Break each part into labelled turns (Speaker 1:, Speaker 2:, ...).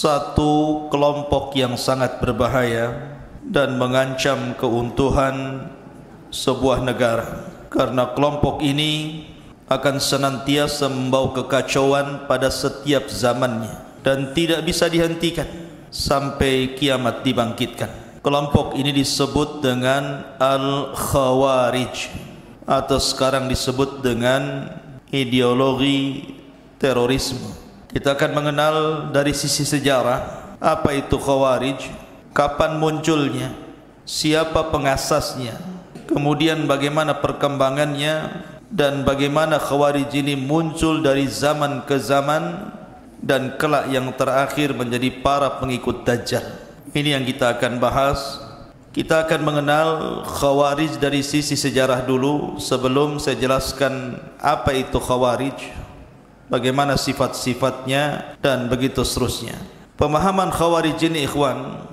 Speaker 1: satu kelompok yang sangat berbahaya dan mengancam keuntuhan sebuah negara, karena kelompok ini akan senantiasa membawa kekacauan pada setiap zamannya dan tidak bisa dihentikan sampai kiamat dibangkitkan. Kelompok ini disebut dengan Al-Khawarij, atau sekarang disebut dengan ideologi terorisme. Kita akan mengenal dari sisi sejarah apa itu Khawarij, kapan munculnya, siapa pengasasnya, kemudian bagaimana perkembangannya, dan bagaimana Khawarij ini muncul dari zaman ke zaman dan kelak yang terakhir menjadi para pengikut Dajjal. Ini yang kita akan bahas. Kita akan mengenal Khawarij dari sisi sejarah dulu sebelum saya jelaskan apa itu Khawarij, bagaimana sifat-sifatnya dan begitu seterusnya. Pemahaman Khawarij ini ikhwan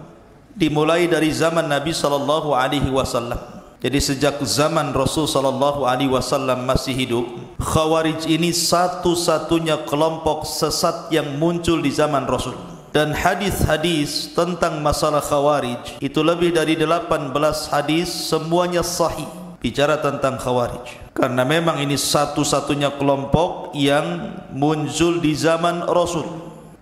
Speaker 1: dimulai dari zaman Nabi SAW. Jadi sejak zaman Rasul SAW masih hidup, Khawarij ini satu-satunya kelompok sesat yang muncul di zaman Rasul. Dan hadis-hadis tentang masalah Khawarij itu lebih dari 18 hadis, semuanya sahih bicara tentang Khawarij. Karena memang ini satu-satunya kelompok yang muncul di zaman Rasul.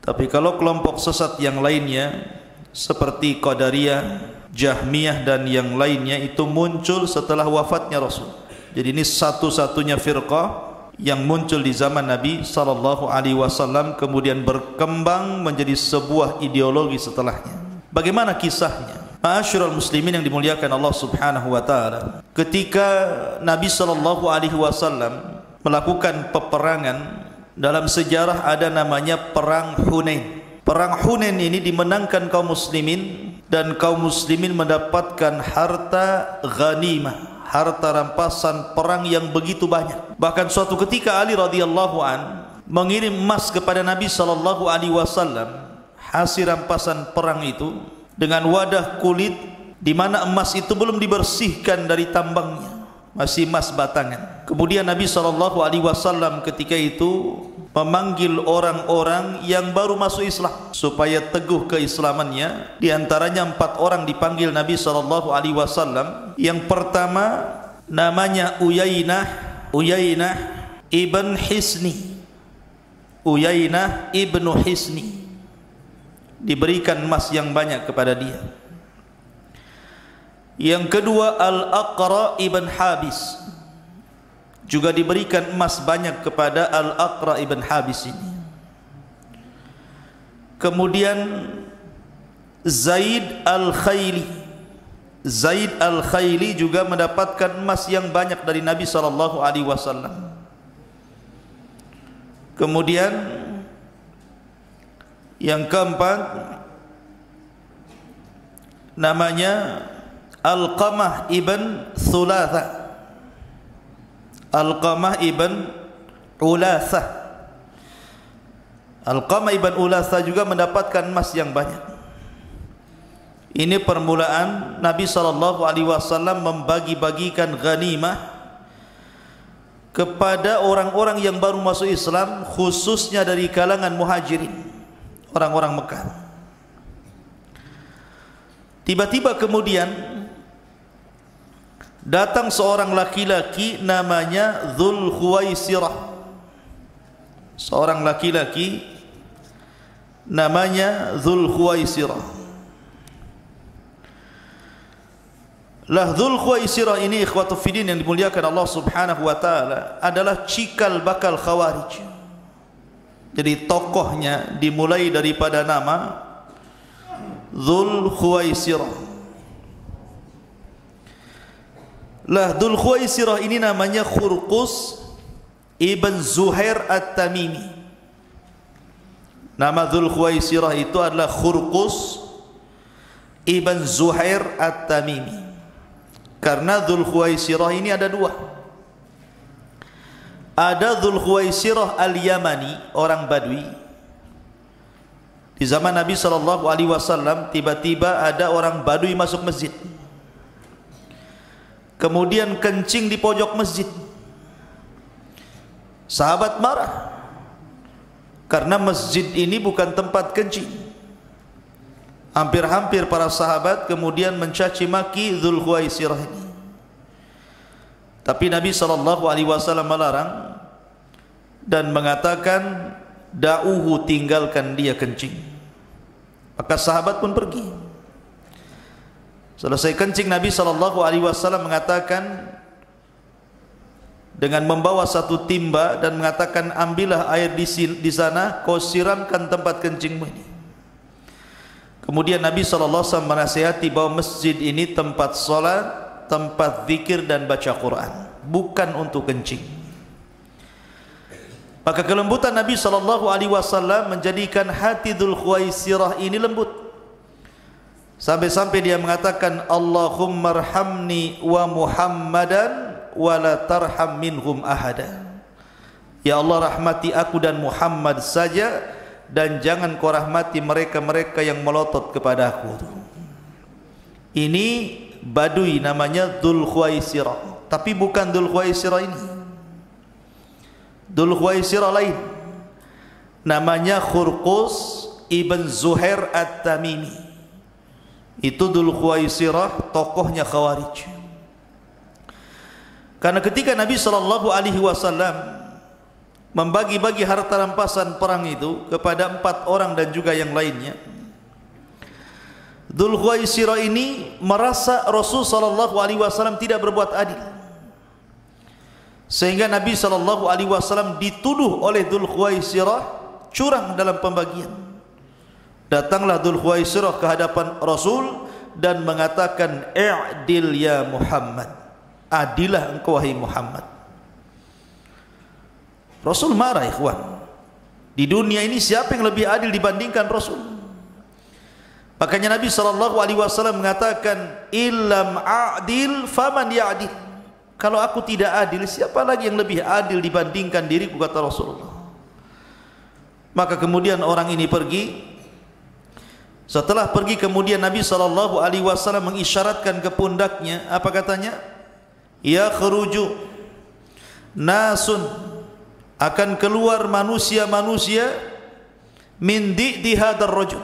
Speaker 1: Tapi kalau kelompok sesat yang lainnya seperti Qadariyah, Jahmiyah dan yang lainnya itu muncul setelah wafatnya Rasul. Jadi ini satu-satunya firqah yang muncul di zaman Nabi SAW, kemudian berkembang menjadi sebuah ideologi setelahnya. Bagaimana kisahnya? Ma'asyiral muslimin yang dimuliakan Allah Subhanahu wa taala, ketika Nabi SAW melakukan peperangan, dalam sejarah ada namanya perang Hunain. Perang Hunain ini dimenangkan kaum muslimin dan kaum muslimin mendapatkan harta ghanimah, harta rampasan perang yang begitu banyak. Bahkan suatu ketika Ali radhiyallahu an mengirim emas kepada Nabi sallallahu alaihi wasallam, hasil rampasan perang itu dengan wadah kulit di mana emas itu belum dibersihkan dari tambangnya, masih emas batangan. Kemudian Nabi sallallahu alaihi wasallam ketika itu memanggil orang-orang yang baru masuk Islam supaya teguh keislamannya. Di antaranya 4 orang dipanggil Nabi sallallahu alaihi wasallam. Yang pertama namanya Uyainah ibn Hisni. Uyainah ibnu Hisni diberikan emas yang banyak kepada dia. Yang kedua Al-Aqra ibn Habis, juga diberikan emas banyak kepada Al-Aqra ibn Habis ini. Kemudian Zaid Al-Khayli, Zaid Al-Khayli juga mendapatkan emas yang banyak dari Nabi SAW. Kemudian yang keempat namanya Alqamah ibn Thulatha, Alqamah ibn Ulatha. Alqamah ibn Ulatha juga mendapatkan emas yang banyak. Ini permulaan Nabi SAW membagi-bagikan ghanimah kepada orang-orang yang baru masuk Islam, khususnya dari kalangan muhajirin, orang-orang Mekah. Tiba-tiba kemudian datang seorang laki-laki namanya Dzul Khuwaisirah. Seorang laki-laki namanya Dzul Khuwaisirah. Dzul Khuwaisirah ini ikhwatu fiddin yang dimuliakan Allah Subhanahu wa taala adalah cikal bakal Khawarij. Jadi tokohnya dimulai daripada nama Dzul Khuwaisirah. Dzul Khuwaisirah ini namanya Khurqus ibn Zuhair At-Tamimi. Nama Dzul Khuwaisirah itu adalah Khurqus ibn Zuhair At-Tamimi. Karena Dzul Khuwaisirah ini ada 2. Ada Dzul Khuwaisirah Al-Yamani, orang Badui. Di zaman Nabi SAW tiba-tiba ada orang Badui masuk masjid, kemudian kencing di pojok masjid. Sahabat marah karena masjid ini bukan tempat kencing. Hampir-hampir para sahabat kemudian mencaci maki Dzul Khuwaisirah ini. Tapi Nabi SAW melarang dan mengatakan, da'uhu, tinggalkan dia kencing. Maka sahabat pun pergi. Selesai kencing, Nabi SAW mengatakan dengan membawa satu timba dan mengatakan, ambillah air di sana, kau siramkan tempat kencingmu ini. Kemudian Nabi SAW menasihati bahwa masjid ini tempat solat, tempat zikir dan baca Quran, bukan untuk kencing. Maka kelembutan Nabi SAW menjadikan hati Dzul Khuwaisirah ini lembut. Sampai-sampai dia mengatakan, Allahumma arhamni wa Muhammadan wa la tarham minhum ahada. Ya Allah, rahmati aku dan Muhammad saja, dan jangan kau rahmati mereka-mereka yang melotot kepada aku. Ini Badui namanya Dzul Khuwaisirah, tapi bukan Dzul Khuwaisirah ini. Dzul Khuwaisirah lain, namanya Khurqus ibn Zuhair At-Tamimi. Itu Dzul Khuwaisirah, tokohnya Khawarij. Karena ketika Nabi SAW membagi-bagi harta rampasan perang itu kepada 4 orang dan juga yang lainnya, Dzul Khuwaisirah ini merasa Rasul SAW tidak berbuat adil, sehingga Nabi SAW dituduh oleh Dzul Khuwaisirah curang dalam pembagian. Datanglah Dzul Khuwaisirah ke hadapan Rasul dan mengatakan, i'dil ya Muhammad, adilah engkau wahai Muhammad. Rasul marah, ikhwan. Di dunia ini siapa yang lebih adil dibandingkan Rasul? Makanya Nabi SAW mengatakan, illam a'dil faman ya'dil. Kalau aku tidak adil, siapa lagi yang lebih adil dibandingkan diriku, kata Rasulullah. Maka kemudian orang ini pergi. Setelah pergi kemudian Nabi SAW mengisyaratkan ke pundaknya, apa katanya? Ya khuruju nasun, akan keluar manusia-manusia min di hadar rajul,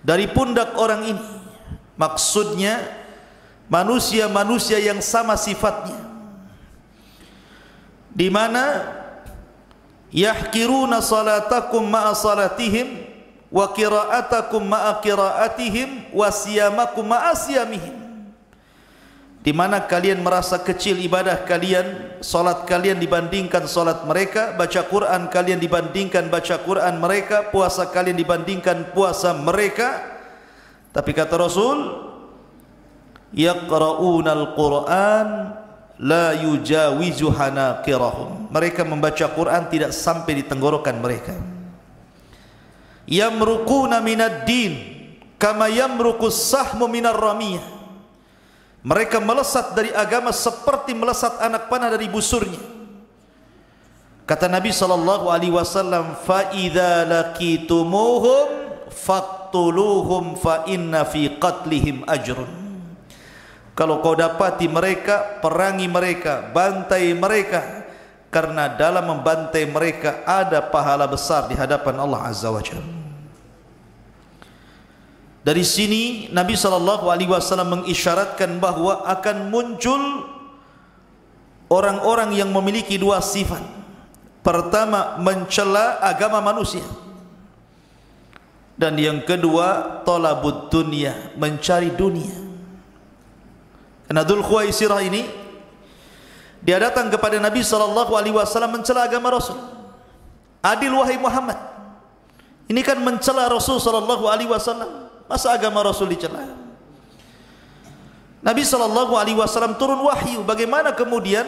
Speaker 1: dari pundak orang ini. Maksudnya manusia-manusia yang sama sifatnya, di mana yahkiruna salatakum ma'a salatihim wa qira'atakum ma'a qira'atihim wa siyamakum ma'a siyamihim, di mana kalian merasa kecil ibadah kalian, salat kalian dibandingkan salat mereka, baca Quran kalian dibandingkan baca Quran mereka, puasa kalian dibandingkan puasa mereka. Tapi kata Rasul, yaqra'unal Quran la yujawizu hanaqirahum, mereka membaca Quran tidak sampai di tenggorokan mereka. Yamruquna minad din kama yamruqus sahmu minar ramiyah, mereka melesat dari agama seperti melesat anak panah dari busurnya. Kata Nabi SAW, fa idza laqitumuhum faqtuluhum fa inna fi qatlihim ajrun. Kalau kau dapati mereka, perangi mereka, bantai mereka, karena dalam membantai mereka ada pahala besar di hadapan Allah Azza wa Jalla. Dari sini Nabi SAW mengisyaratkan bahwa akan muncul orang-orang yang memiliki 2 sifat. Pertama, mencela agama manusia, dan yang kedua, talabud dunia, mencari dunia. Karena Dzul Khuwaisirah ini, dia datang kepada Nabi SAW mencela agama Rasul. Adil wahai Muhammad, ini kan mencela Rasul SAW. Masa agama Rasul dicela? Nabi SAW turun wahyu. Bagaimana kemudian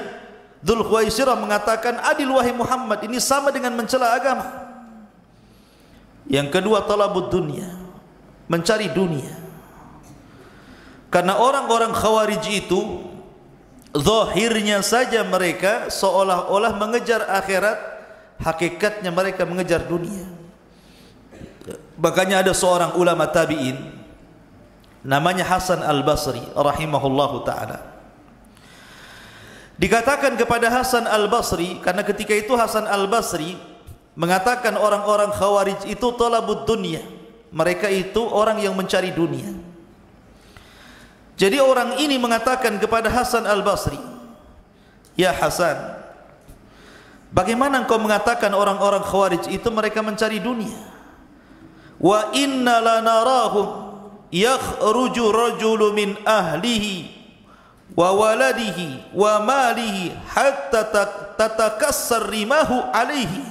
Speaker 1: Dzul Khuwaisirah mengatakan adil wahai Muhammad, ini sama dengan mencela agama? Yang kedua, talabud dunia, mencari dunia. Karena orang-orang Khawarij itu zahirnya saja mereka seolah-olah mengejar akhirat, hakikatnya mereka mengejar dunia. Makanya ada seorang ulama tabi'in namanya Hasan Al-Basri rahimahullahu ta'ala. Dikatakan kepada Hasan Al-Basri, karena ketika itu Hasan Al-Basri mengatakan orang-orang Khawarij itu talabud dunia, mereka itu orang yang mencari dunia. Jadi orang ini mengatakan kepada Hasan Al-Basri, "Ya Hasan, bagaimana engkau mengatakan orang-orang Khawarij itu mereka mencari dunia? Wa inna lanarahum yakhruju rajulu min ahlihi wa waladihi wa malihi hatta tatakassar rimahu alaihi."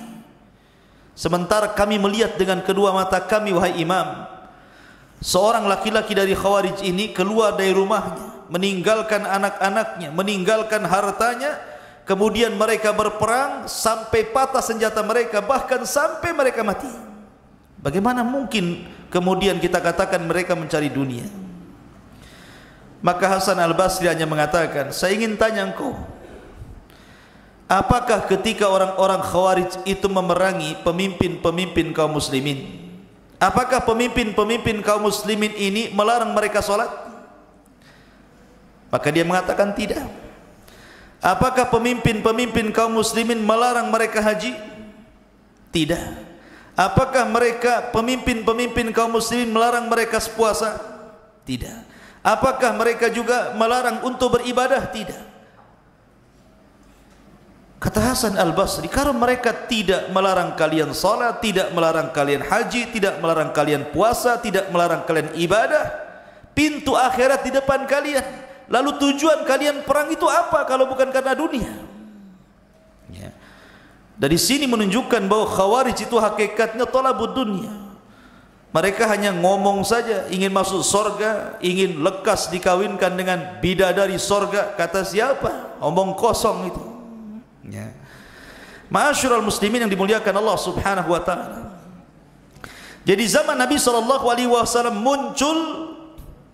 Speaker 1: Sementara kami melihat dengan kedua mata kami, wahai imam, seorang laki-laki dari Khawarij ini keluar dari rumahnya, meninggalkan anak-anaknya, meninggalkan hartanya, kemudian mereka berperang sampai patah senjata mereka, bahkan sampai mereka mati. Bagaimana mungkin kemudian kita katakan mereka mencari dunia? Maka Hasan Al-Basri hanya mengatakan, "Saya ingin tanya engkau, apakah ketika orang-orang Khawarij itu memerangi pemimpin-pemimpin kaum muslimin, apakah pemimpin-pemimpin kaum muslimin ini melarang mereka sholat?" Maka dia mengatakan tidak. Apakah pemimpin-pemimpin kaum muslimin melarang mereka haji? Tidak. Apakah mereka pemimpin-pemimpin kaum muslimin melarang mereka puasa? Tidak. Apakah mereka juga melarang untuk beribadah? Tidak. Kata Hasan Al-Basri, kalau mereka tidak melarang kalian salat, tidak melarang kalian haji, tidak melarang kalian puasa, tidak melarang kalian ibadah, pintu akhirat di depan kalian, lalu tujuan kalian perang itu apa kalau bukan karena dunia? Ya. Dari sini menunjukkan bahwa Khawarij itu hakikatnya thalabud dunia. Mereka hanya ngomong saja ingin masuk sorga, ingin lekas dikawinkan dengan bidadari sorga. Kata siapa? Omong kosong itu. Ya. Ma'asyiral muslimin yang dimuliakan Allah Subhanahu wa taala. Jadi zaman Nabi SAW muncul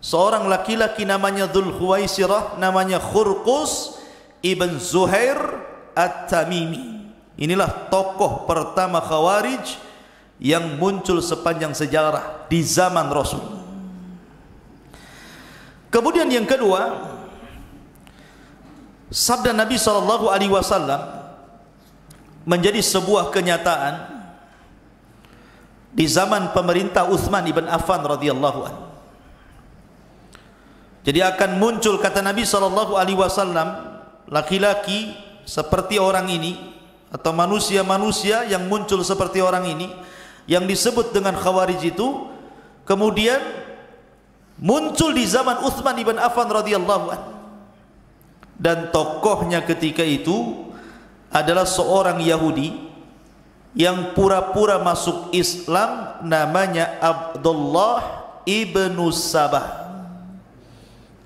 Speaker 1: seorang laki-laki namanya Dzul Khuwaisirah, namanya Khurqus ibn Zuhair At-Tamimi. Inilah tokoh pertama Khawarij yang muncul sepanjang sejarah di zaman Rasul. Kemudian yang kedua, sabda Nabi SAW menjadi sebuah kenyataan di zaman pemerintah Utsman ibn Affan radhiyallahu anhu. Jadi akan muncul, kata Nabi SAW, laki-laki seperti orang ini atau manusia-manusia yang muncul seperti orang ini, yang disebut dengan Khawarij itu, kemudian muncul di zaman Utsman ibn Affan radhiyallahu anhu. Dan tokohnya ketika itu adalah seorang Yahudi yang pura-pura masuk Islam, namanya Abdullah ibnu Sabah.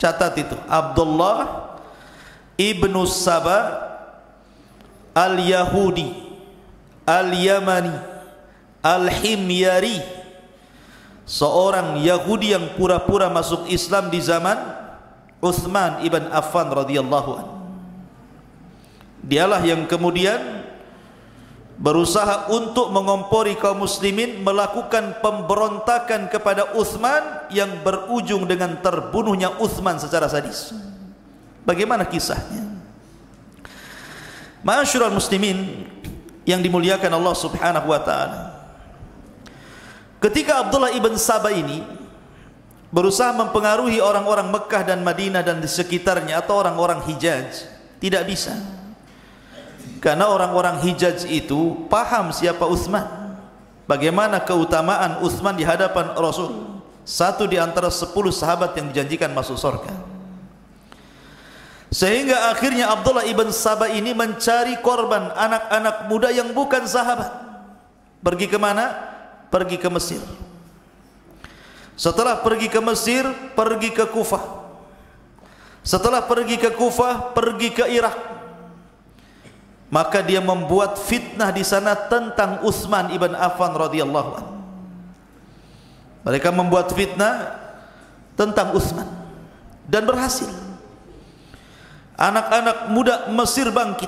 Speaker 1: Catat itu, Abdullah ibnu Sabah al-Yahudi al-Yamani al-Himyari, seorang Yahudi yang pura-pura masuk Islam di zaman Utsman ibn Affan radhiyallahu anhu. Dialah yang kemudian berusaha untuk mengompori kaum muslimin, melakukan pemberontakan kepada Utsman yang berujung dengan terbunuhnya Utsman secara sadis. Bagaimana kisahnya? Ma'asyiral muslimin yang dimuliakan Allah Subhanahu wa taala, ketika Abdullah ibn Sabah ini berusaha mempengaruhi orang-orang Mekah dan Madinah dan di sekitarnya, atau orang-orang Hijaz, tidak bisa. Karena orang-orang Hijaz itu paham siapa Utsman, bagaimana keutamaan Utsman di hadapan Rasul, satu di antara 10 sahabat yang dijanjikan masuk surga. Sehingga akhirnya Abdullah ibn Sabah ini mencari korban, anak-anak muda yang bukan sahabat. Pergi ke mana? Pergi ke Mesir. Setelah pergi ke Mesir, pergi ke Kufah. Setelah pergi ke Kufah, pergi ke Irak. Maka dia membuat fitnah di sana tentang Utsman ibn Affan radhiyallahu anhu. Mereka membuat fitnah tentang Utsman dan berhasil. Anak-anak muda Mesir bangkit,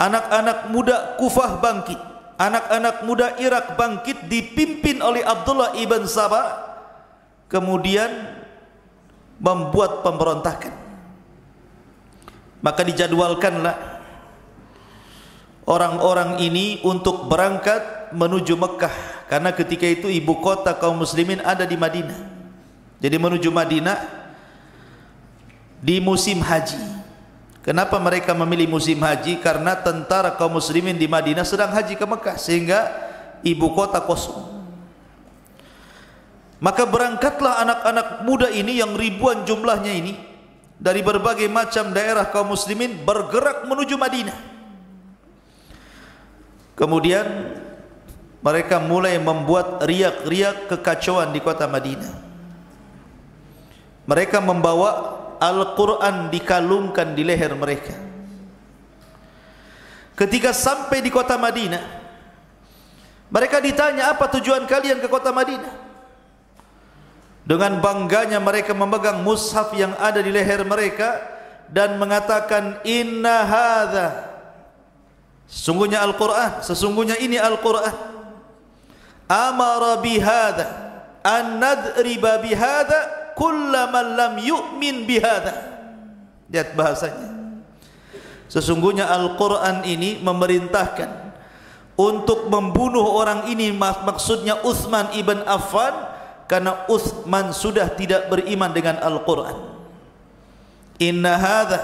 Speaker 1: anak-anak muda Kufah bangkit, anak-anak muda Irak bangkit, dipimpin oleh Abdullah ibn Sabah, kemudian membuat pemberontakan. Maka dijadwalkanlah orang-orang ini untuk berangkat menuju Mekah, karena ketika itu ibu kota kaum muslimin ada di Madinah. Jadi menuju Madinah di musim haji. Kenapa mereka memilih musim haji? Karena tentara kaum muslimin di Madinah sedang haji ke Mekah, sehingga ibu kota kosong. Maka berangkatlah anak-anak muda ini yang ribuan jumlahnya ini dari berbagai macam daerah kaum muslimin bergerak menuju Madinah. Kemudian mereka mulai membuat riak-riak kekacauan di kota Madinah. Mereka membawa Al-Quran dikalungkan di leher mereka. Ketika sampai di kota Madinah, mereka ditanya, apa tujuan kalian ke kota Madinah? Dengan bangganya mereka memegang mushaf yang ada di leher mereka dan mengatakan, inna hadza, sesungguhnya Al-Quran, sesungguhnya ini Al-Quran, amara bihadza an nadriba bihadza kullaman lam yu'min bihadza. Lihat bahasanya. Sesungguhnya Al-Quran ini memerintahkan untuk membunuh orang ini, maksudnya Utsman ibn Affan, karena Utsman sudah tidak beriman dengan Al-Quran. Inna hadza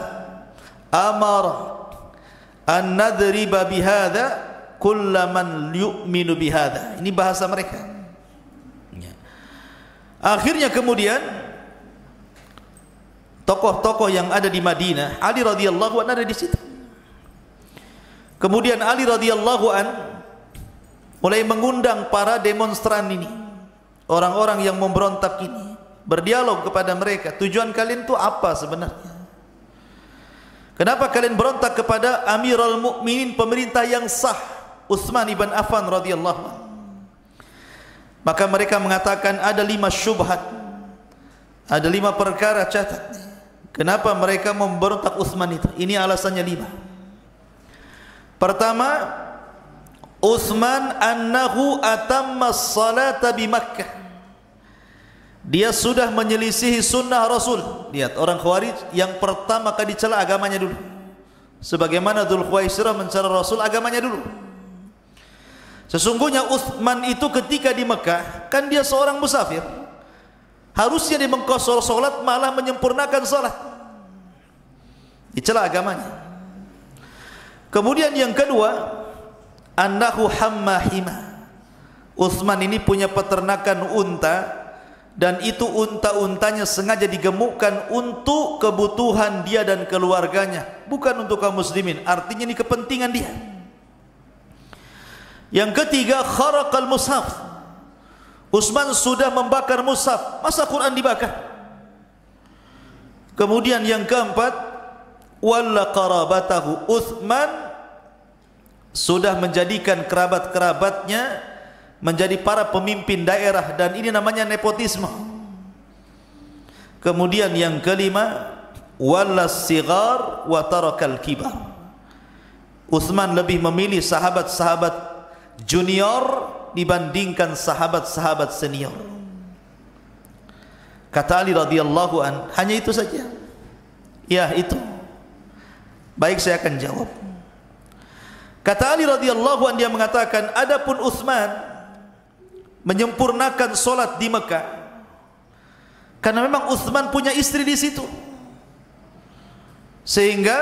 Speaker 1: amara an nadriba bihadza kullaman yu'minu bihadza. Ini bahasa mereka. Akhirnya kemudian tokoh-tokoh yang ada di Madinah, Ali radhiyallahu anhu ada di situ. Kemudian Ali radhiyallahu anhu mulai mengundang para demonstran ini, orang-orang yang memberontak ini, berdialog kepada mereka. Tujuan kalian itu apa sebenarnya? Kenapa kalian berontak kepada Amirul Mukminin, pemerintah yang sah, Utsman ibn Affan radhiyallahu anhu? Maka mereka mengatakan ada 5 syubhat, ada 5 perkara, catat. Kenapa mereka memberontak Utsman itu? Ini alasannya 5. Pertama, Utsman annahu atamma as-salata bi Makkah. Dia sudah menyelisihi sunnah Rasul. Lihat, orang Khawarij yang pertama kali dicela agamanya dulu, sebagaimana Dzul Khuwaisirah mencela Rasul agamanya dulu. Sesungguhnya Utsman itu ketika di Mekah, kan dia seorang musafir, harusnya dia mengqashar salat, malah menyempurnakan salat. Dicela agamanya. Kemudian yang kedua, annahu hammahima. Utsman ini punya peternakan unta, dan itu unta-untanya sengaja digemukkan untuk kebutuhan dia dan keluarganya, bukan untuk kaum muslimin. Artinya ini kepentingan dia. Yang ketiga, kharaqal mushaf. Utsman sudah membakar mushaf, masa Quran dibakar? Kemudian yang keempat, walla qarabatahu. Utsman sudah menjadikan kerabat-kerabatnya menjadi para pemimpin daerah, dan ini namanya nepotisme. Kemudian yang kelima, wallas sigar wa tarakal kibar. Utsman lebih memilih sahabat-sahabat junior dibandingkan sahabat-sahabat senior. Kata Ali radhiyallahu an, hanya itu saja? Ya, itu. Baik, saya akan jawab. Kata Ali radhiyallahu an, dia mengatakan, adapun Utsman menyempurnakan solat di Mekah karena memang Utsman punya istri di situ, sehingga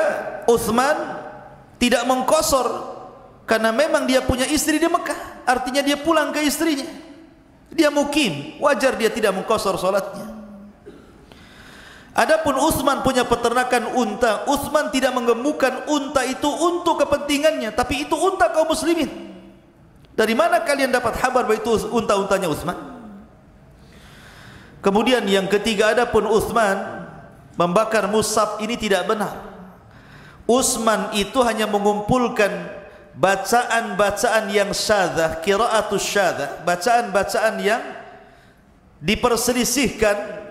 Speaker 1: Utsman tidak mengqashar karena memang dia punya istri di Mekah. Artinya dia pulang ke istrinya, dia mukim, wajar dia tidak mengqashar solatnya. Adapun Utsman punya peternakan unta, Utsman tidak menggemukkan unta itu untuk kepentingannya, tapi itu unta kaum muslimin. Dari mana kalian dapat kabar bahwa itu unta-untanya Utsman? Kemudian yang ketiga, adapun Utsman membakar mushaf, ini tidak benar. Utsman itu hanya mengumpulkan bacaan-bacaan yang syadzah, qiraatus syadzah, bacaan-bacaan yang diperselisihkan,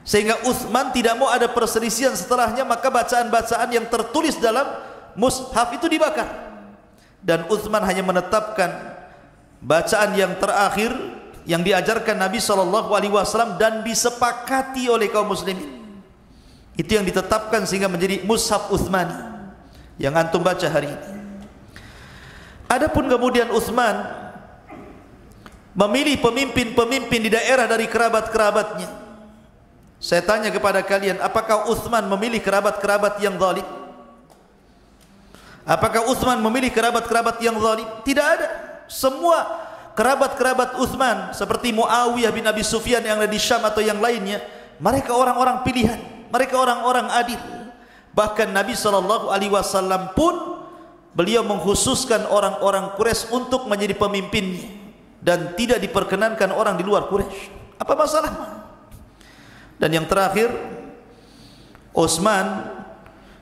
Speaker 1: sehingga Utsman tidak mau ada perselisihan setelahnya, maka bacaan-bacaan yang tertulis dalam mushaf itu dibakar. Dan Utsman hanya menetapkan bacaan yang terakhir yang diajarkan Nabi SAW dan disepakati oleh kaum muslimin. Itu yang ditetapkan sehingga menjadi mushaf Utsmani yang antum baca hari ini. Adapun kemudian Utsman memilih pemimpin-pemimpin di daerah dari kerabat-kerabatnya. Saya tanya kepada kalian, apakah Utsman memilih kerabat-kerabat yang zalim? Apakah Utsman memilih kerabat-kerabat yang zalim? Tidak ada. Semua kerabat-kerabat Utsman seperti Muawiyah bin Abi Sufyan yang ada di Syam atau yang lainnya, mereka orang-orang pilihan, mereka orang-orang adil. Bahkan Nabi SAW pun beliau mengkhususkan orang-orang Quraisy untuk menjadi pemimpinnya dan tidak diperkenankan orang di luar Quraisy. Apa masalah? Dan yang terakhir, Utsman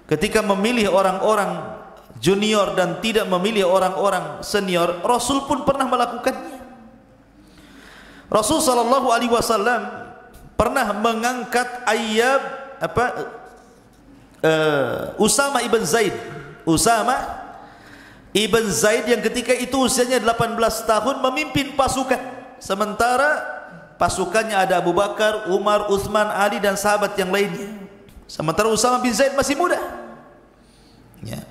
Speaker 1: ketika memilih orang-orang junior dan tidak memilih orang-orang senior, Rasul pun pernah melakukannya. Rasul SAW pernah mengangkat Usama ibn Zaid. Usama ibn Zaid yang ketika itu usianya 18 tahun memimpin pasukan, sementara pasukannya ada Abu Bakar, Umar, Utsman, Ali dan sahabat yang lainnya. Sementara Usama bin Zaid masih muda. Ya.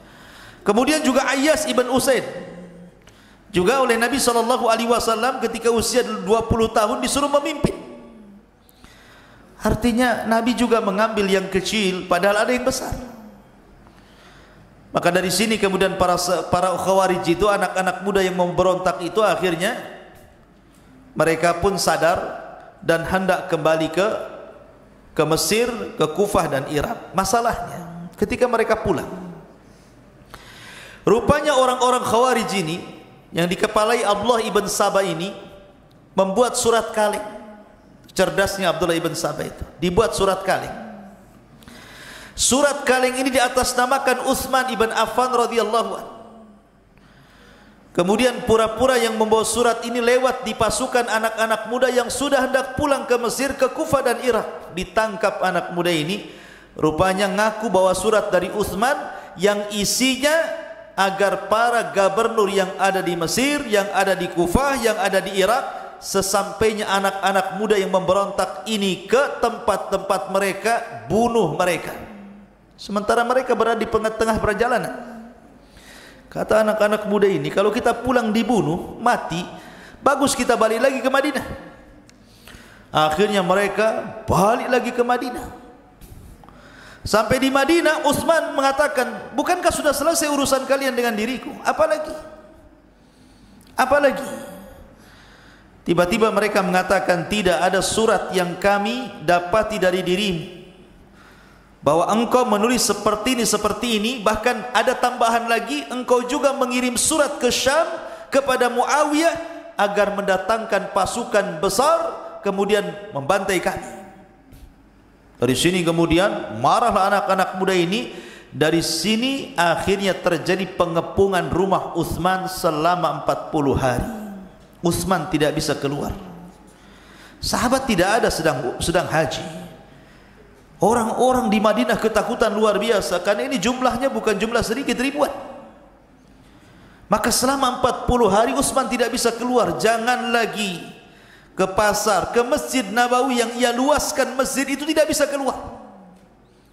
Speaker 1: Kemudian juga Ayyas ibn Usaid juga oleh Nabi SAW ketika usia 20 tahun disuruh memimpin. Artinya Nabi juga mengambil yang kecil padahal ada yang besar. Maka dari sini kemudian para Khawarij itu, anak-anak muda yang memberontak itu, akhirnya mereka pun sadar dan hendak kembali ke Mesir, ke Kufah dan Irak. Masalahnya ketika mereka pulang, rupanya orang-orang Khawarij ini yang dikepalai Abdullah ibn Sabah ini membuat surat kaleng. Cerdasnya Abdullah ibn Sabah itu dibuat surat kaleng. Surat kaleng ini diatasnamakan Utsman ibn Affan radhiyallahu anhu. Kemudian pura-pura yang membawa surat ini lewat di pasukan anak-anak muda yang sudah hendak pulang ke Mesir, ke Kufah dan Irak. Ditangkap anak muda ini, rupanya ngaku bawa surat dari Utsman yang isinya agar para gubernur yang ada di Mesir, yang ada di Kufah, yang ada di Irak, sesampainya anak-anak muda yang memberontak ini ke tempat-tempat mereka, bunuh mereka. Sementara mereka berada di tengah perjalanan. Kata anak-anak muda ini, kalau kita pulang dibunuh, mati, bagus kita balik lagi ke Madinah. Akhirnya mereka balik lagi ke Madinah. Sampai di Madinah, Utsman mengatakan, bukankah sudah selesai urusan kalian dengan diriku? Apalagi? Apalagi? Tiba-tiba mereka mengatakan, tidak ada surat yang kami dapati dari dirimu bahwa engkau menulis seperti ini, bahkan ada tambahan lagi, engkau juga mengirim surat ke Syam kepada Muawiyah agar mendatangkan pasukan besar kemudian membantai kami. Dari sini kemudian marahlah anak-anak muda ini. Dari sini akhirnya terjadi pengepungan rumah Utsman selama 40 hari. Utsman tidak bisa keluar. Sahabat tidak ada sedang haji. Orang-orang di Madinah ketakutan luar biasa karena ini jumlahnya bukan jumlah sedikit, ribuan. Maka selama 40 hari Utsman tidak bisa keluar. Jangan lagi ke pasar, ke Masjid Nabawi yang ia luaskan masjid itu tidak bisa keluar.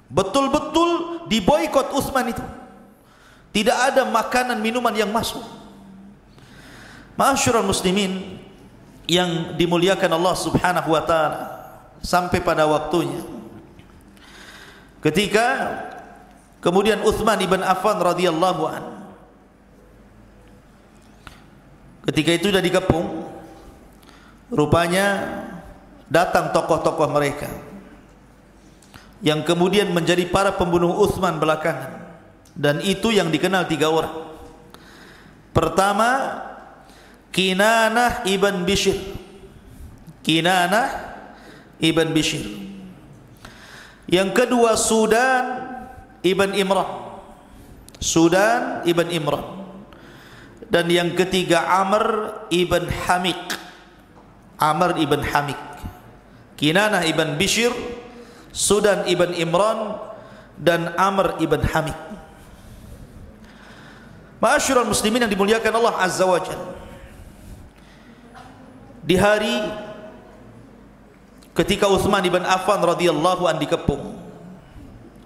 Speaker 1: Betul-betul diboikot Utsman itu. Tidak ada makanan minuman yang masuk. Ma'asyiral muslimin yang dimuliakan Allah Subhanahu wa taala, sampai pada waktunya ketika kemudian Utsman ibn Affan radhiyallahu anhu ketika itu sudah dikepung, rupanya datang tokoh-tokoh mereka yang kemudian menjadi para pembunuh Utsman belakangan, dan itu yang dikenal 3 orang. Pertama, Kinanah ibn Bishr. Kinanah ibn Bishr. Yang kedua Sudan ibn Imran. Sudan ibn Imran. Dan yang ketiga Amr ibn Hamik. Amr ibn Hamik. Kinanah ibn Bishr, Sudan ibn Imran, dan Amr ibn Hamik. Ma'asyiral muslimin yang dimuliakan Allah Azza wa Jalla, di hari ketika Utsman ibn Affan radhiyallahu anhu dikepung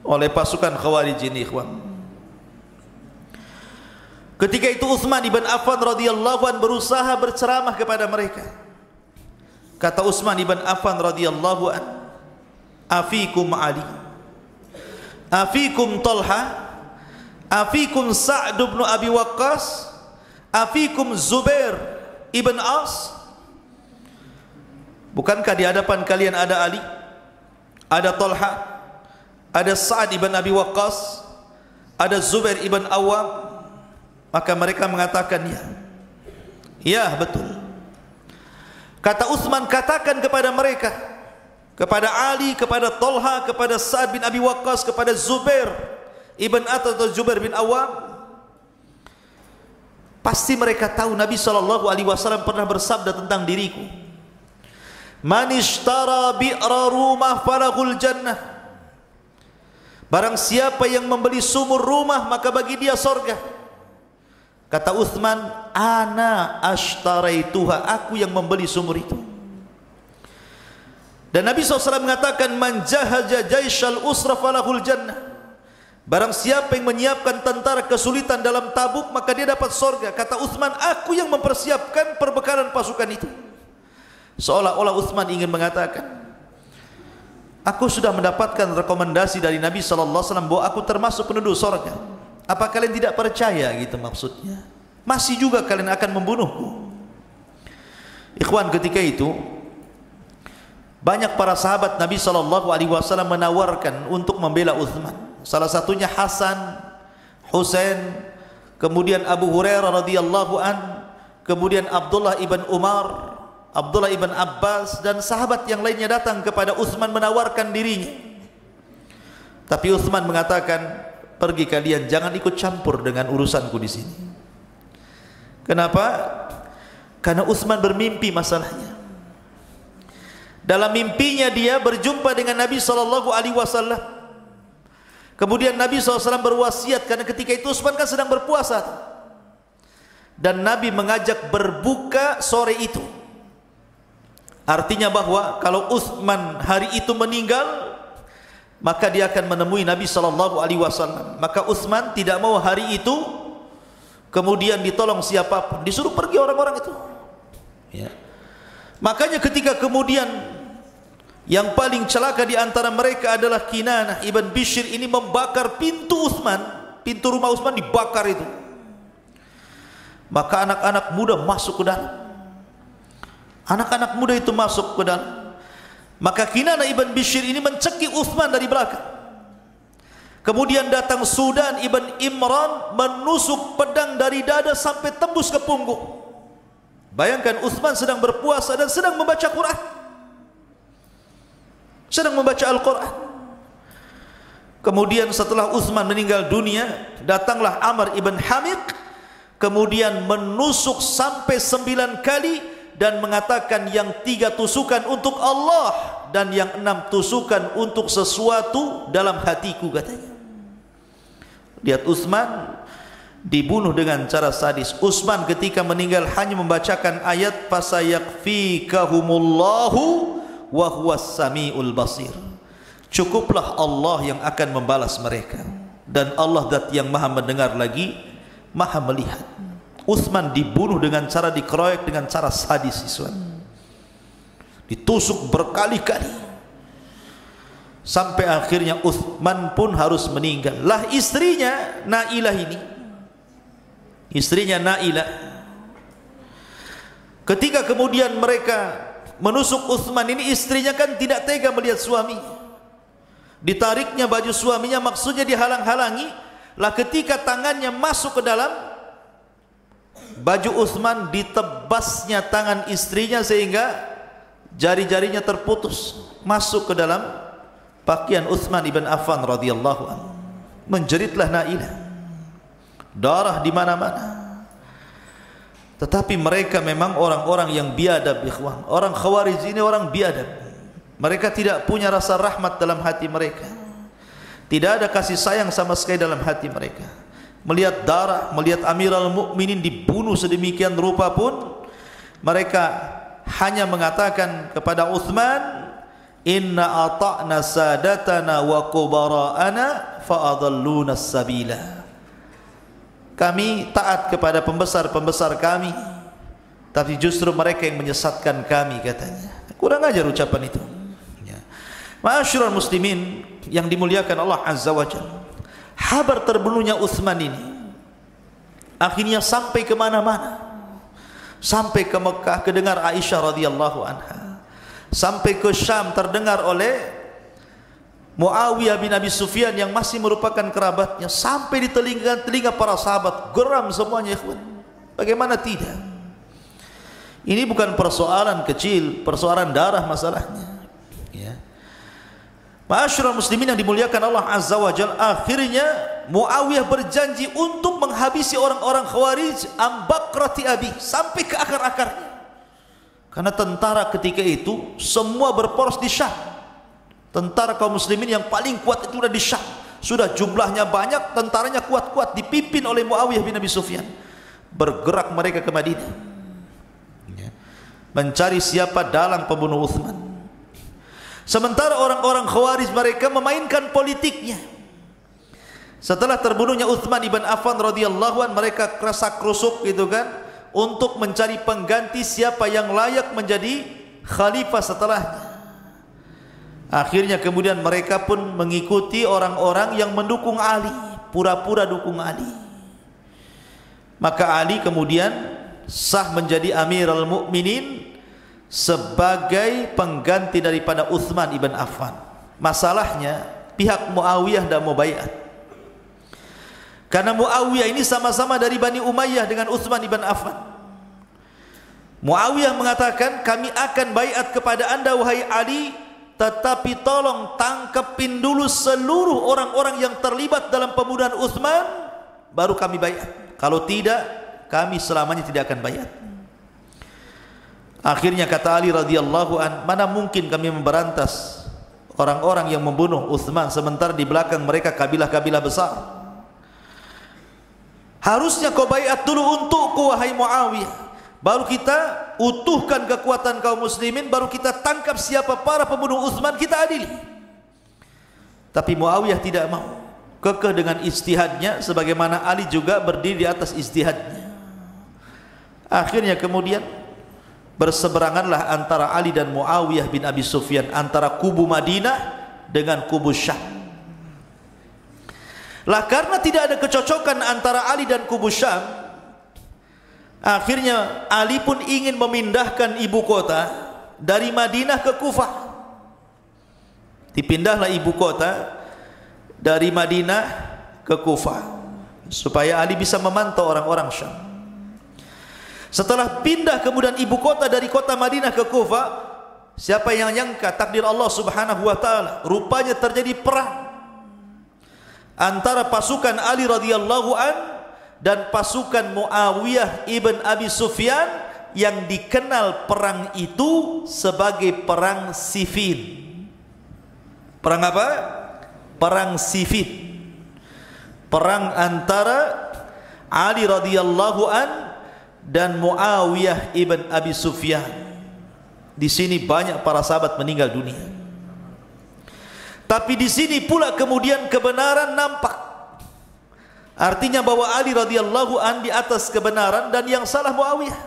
Speaker 1: oleh pasukan Khawarij ini, ikhwan, Ketika itu Utsman ibn Affan radhiyallahu an berusaha berceramah kepada mereka. Kata Utsman ibn Affan radhiyallahu an, "Afikum Ali, afikum Talha, afikum Sa'd bin Abi Waqqas, afikum Zubair ibn As." Bukankah di hadapan kalian ada Ali, ada Talha, ada Sa'd ibn Abi Waqqas, ada Zubair ibn Awwam? Maka mereka mengatakan, ya. Ya, betul. Kata Utsman, katakan kepada mereka, kepada Ali, kepada Talha, kepada Sa'd bin Abi Waqqas, kepada Zubair ibn atau Zubair bin Awwam, pasti mereka tahu Nabi SAW pernah bersabda tentang diriku, "Man ishtara bi'ra rumah falahul jannah." Barang siapa yang membeli sumur rumah, maka bagi dia surga. Kata Utsman, "Ana ashtaraituha," aku yang membeli sumur itu. Dan Nabi SAW mengatakan, "Man jahaja jaisyal usra falahul jannah." Barang siapa yang menyiapkan tentara kesulitan dalam Tabuk, maka dia dapat surga. Kata Utsman, aku yang mempersiapkan perbekalan pasukan itu. Seolah-olah Utsman ingin mengatakan, aku sudah mendapatkan rekomendasi dari Nabi SAW bahwa aku termasuk penduduk surga. Apa kalian tidak percaya, gitu maksudnya? Masih juga kalian akan membunuhku. Ikhwan, ketika itu banyak para sahabat Nabi SAW menawarkan untuk membela Utsman. Salah satunya Hasan, Husain, kemudian Abu Hurairah radhiyallahu an, kemudian Abdullah ibn Umar, Abdullah ibn Abbas, dan sahabat yang lainnya datang kepada Utsman menawarkan dirinya. Tapi Utsman mengatakan, pergi kalian, jangan ikut campur dengan urusanku di sini. Kenapa? Karena Utsman bermimpi masalahnya. Dalam mimpinya dia berjumpa dengan Nabi SAW. Kemudian Nabi SAW berwasiat, karena ketika itu Utsman kan sedang berpuasa, dan Nabi mengajak berbuka sore itu. Artinya bahwa kalau Utsman hari itu meninggal, maka dia akan menemui Nabi SAW. Maka Utsman tidak mau hari itu kemudian ditolong siapapun, disuruh pergi orang-orang itu, ya. Makanya ketika kemudian yang paling celaka di antara mereka adalah Kinanah ibn Bishr ini membakar pintu Utsman, pintu rumah Utsman dibakar itu. Maka anak-anak muda masuk ke dalam. Anak-anak muda itu masuk ke dalam. Maka Kinanah ibn Bishr ini mencekik Utsman dari belakang. Kemudian datang Sudan ibn Imran menusuk pedang dari dada sampai tembus ke punggung. Bayangkan, Utsman sedang berpuasa dan sedang membaca Quran, sedang membaca Al-Quran. Kemudian setelah Utsman meninggal dunia, datanglah Amr ibn Hamiq, kemudian menusuk sampai 9 kali dan mengatakan yang 3 tusukan untuk Allah dan yang 6 tusukan untuk sesuatu dalam hatiku, katanya. Lihat, Utsman dibunuh dengan cara sadis. Utsman ketika meninggal hanya membacakan ayat fasayakfikahumullahu wa huwas samiul basir. Cukuplah Allah yang akan membalas mereka, dan Allah zat yang maha mendengar lagi maha melihat. Utsman dibunuh dengan cara dikeroyok dengan cara sadis, ditusuk berkali-kali sampai akhirnya Utsman pun harus meninggal. Lah istrinya Nailah ini, istrinya Nailah, ketika kemudian mereka menusuk Utsman ini, istrinya kan tidak tega melihat suami, ditariknya baju suaminya, maksudnya dihalang-halangi. Lah ketika tangannya masuk ke dalam baju Utsman, ditebasnya tangan istrinya sehingga jari-jarinya terputus masuk ke dalam pakaian Utsman ibn Affan radhiyallahu anhu. Menjeritlah Nailah, darah di mana-mana. Tetapi mereka memang orang-orang yang biadab, ikhwan. Orang Khawarij ini orang biadab. Mereka tidak punya rasa rahmat dalam hati mereka. Tidak ada kasih sayang sama sekali dalam hati mereka. Melihat darah, melihat Amirul Mukminin dibunuh sedemikian rupa pun mereka hanya mengatakan kepada Utsman, "Inna ata'na sadatana wa kubara'ana fa adalluna sabila." kami taat kepada pembesar-pembesar kami, tapi justru mereka yang menyesatkan kami, katanya. Kurang ajar ucapan itu. Ya. Ma'asyiral muslimin yang dimuliakan Allah Azza wa Jalla, kabar terbunuhnya Utsman ini akhirnya sampai ke mana-mana, sampai ke Mekah kedengar Aisyah radhiyallahu anha, sampai ke Syam terdengar oleh Muawiyah bin Abi Sufyan yang masih merupakan kerabatnya, sampai di telinga para sahabat, geram semuanya, ikhwan. Bagaimana tidak? Ini bukan persoalan kecil, persoalan darah masalahnya. Ya. Ma'asyiral muslimin yang dimuliakan Allah Azza wa Jalla, akhirnya Muawiyah berjanji untuk menghabisi orang-orang Khawarij ambakrati abi, sampai ke akar-akarnya. Karena tentara ketika itu semua berporos di Syam. Tentara kaum muslimin yang paling kuat itu sudah di Syam, sudah jumlahnya banyak, tentaranya kuat-kuat, dipimpin oleh Muawiyah bin Abi Sufyan. Bergerak mereka ke Madinah, mencari siapa dalang pembunuh Utsman. Sementara orang-orang Khawarij mereka memainkan politiknya. Setelah terbunuhnya Utsman ibn Affan radhiyallahu an, mereka kerasa kerusuk gitu kan, untuk mencari pengganti siapa yang layak menjadi khalifah setelahnya. Akhirnya kemudian mereka pun mengikuti orang-orang yang mendukung Ali, pura-pura dukung Ali. Maka Ali kemudian sah menjadi Amirul Mukminin sebagai pengganti daripada Utsman ibn Affan. Masalahnya pihak Muawiyah tidak mau baiat. Karena Muawiyah ini sama-sama dari Bani Umayyah dengan Utsman ibn Affan. Muawiyah mengatakan, kami akan baiat kepada anda wahai Ali, tetapi tolong tangkepin dulu seluruh orang-orang yang terlibat dalam pembunuhan Utsman, baru kami baiat. Kalau tidak, kami selamanya tidak akan baiat. Akhirnya kata Ali radhiyallahu an, mana mungkin kami memberantas orang-orang yang membunuh Utsman sementara di belakang mereka kabilah-kabilah besar. Harusnya kau baiat dulu untukku wahai Muawiyah, baru kita utuhkan kekuatan kaum muslimin, baru kita tangkap siapa para pembunuh Utsman, kita adili. Tapi Muawiyah tidak mau, kekeh dengan ijtihadnya, sebagaimana Ali juga berdiri di atas ijtihadnya. Akhirnya kemudian berseberanganlah antara Ali dan Muawiyah bin Abi Sufyan, antara kubu Madinah dengan kubu Syam. Lah karena tidak ada kecocokan antara Ali dan kubu Syam, akhirnya Ali pun ingin memindahkan ibu kota dari Madinah ke Kufah. Dipindahlah ibu kota dari Madinah ke Kufah supaya Ali bisa memantau orang-orang Syam. Setelah pindah kemudian ibu kota dari kota Madinah ke Kufah, siapa yang nyangka takdir Allah Subhanahu wa taala, rupanya terjadi perang antara pasukan Ali radhiyallahu an dan pasukan Muawiyah ibn Abi Sufyan, yang dikenal perang itu sebagai perang Siffin. Perang apa? Perang Siffin. Perang antara Ali radhiyallahu an dan Muawiyah ibn Abi Sufyan. Di sini banyak para sahabat meninggal dunia. Tapi di sini pula kemudian kebenaran nampak. Artinya bahwa Ali radhiyallahu an di atas kebenaran dan yang salah Muawiyah.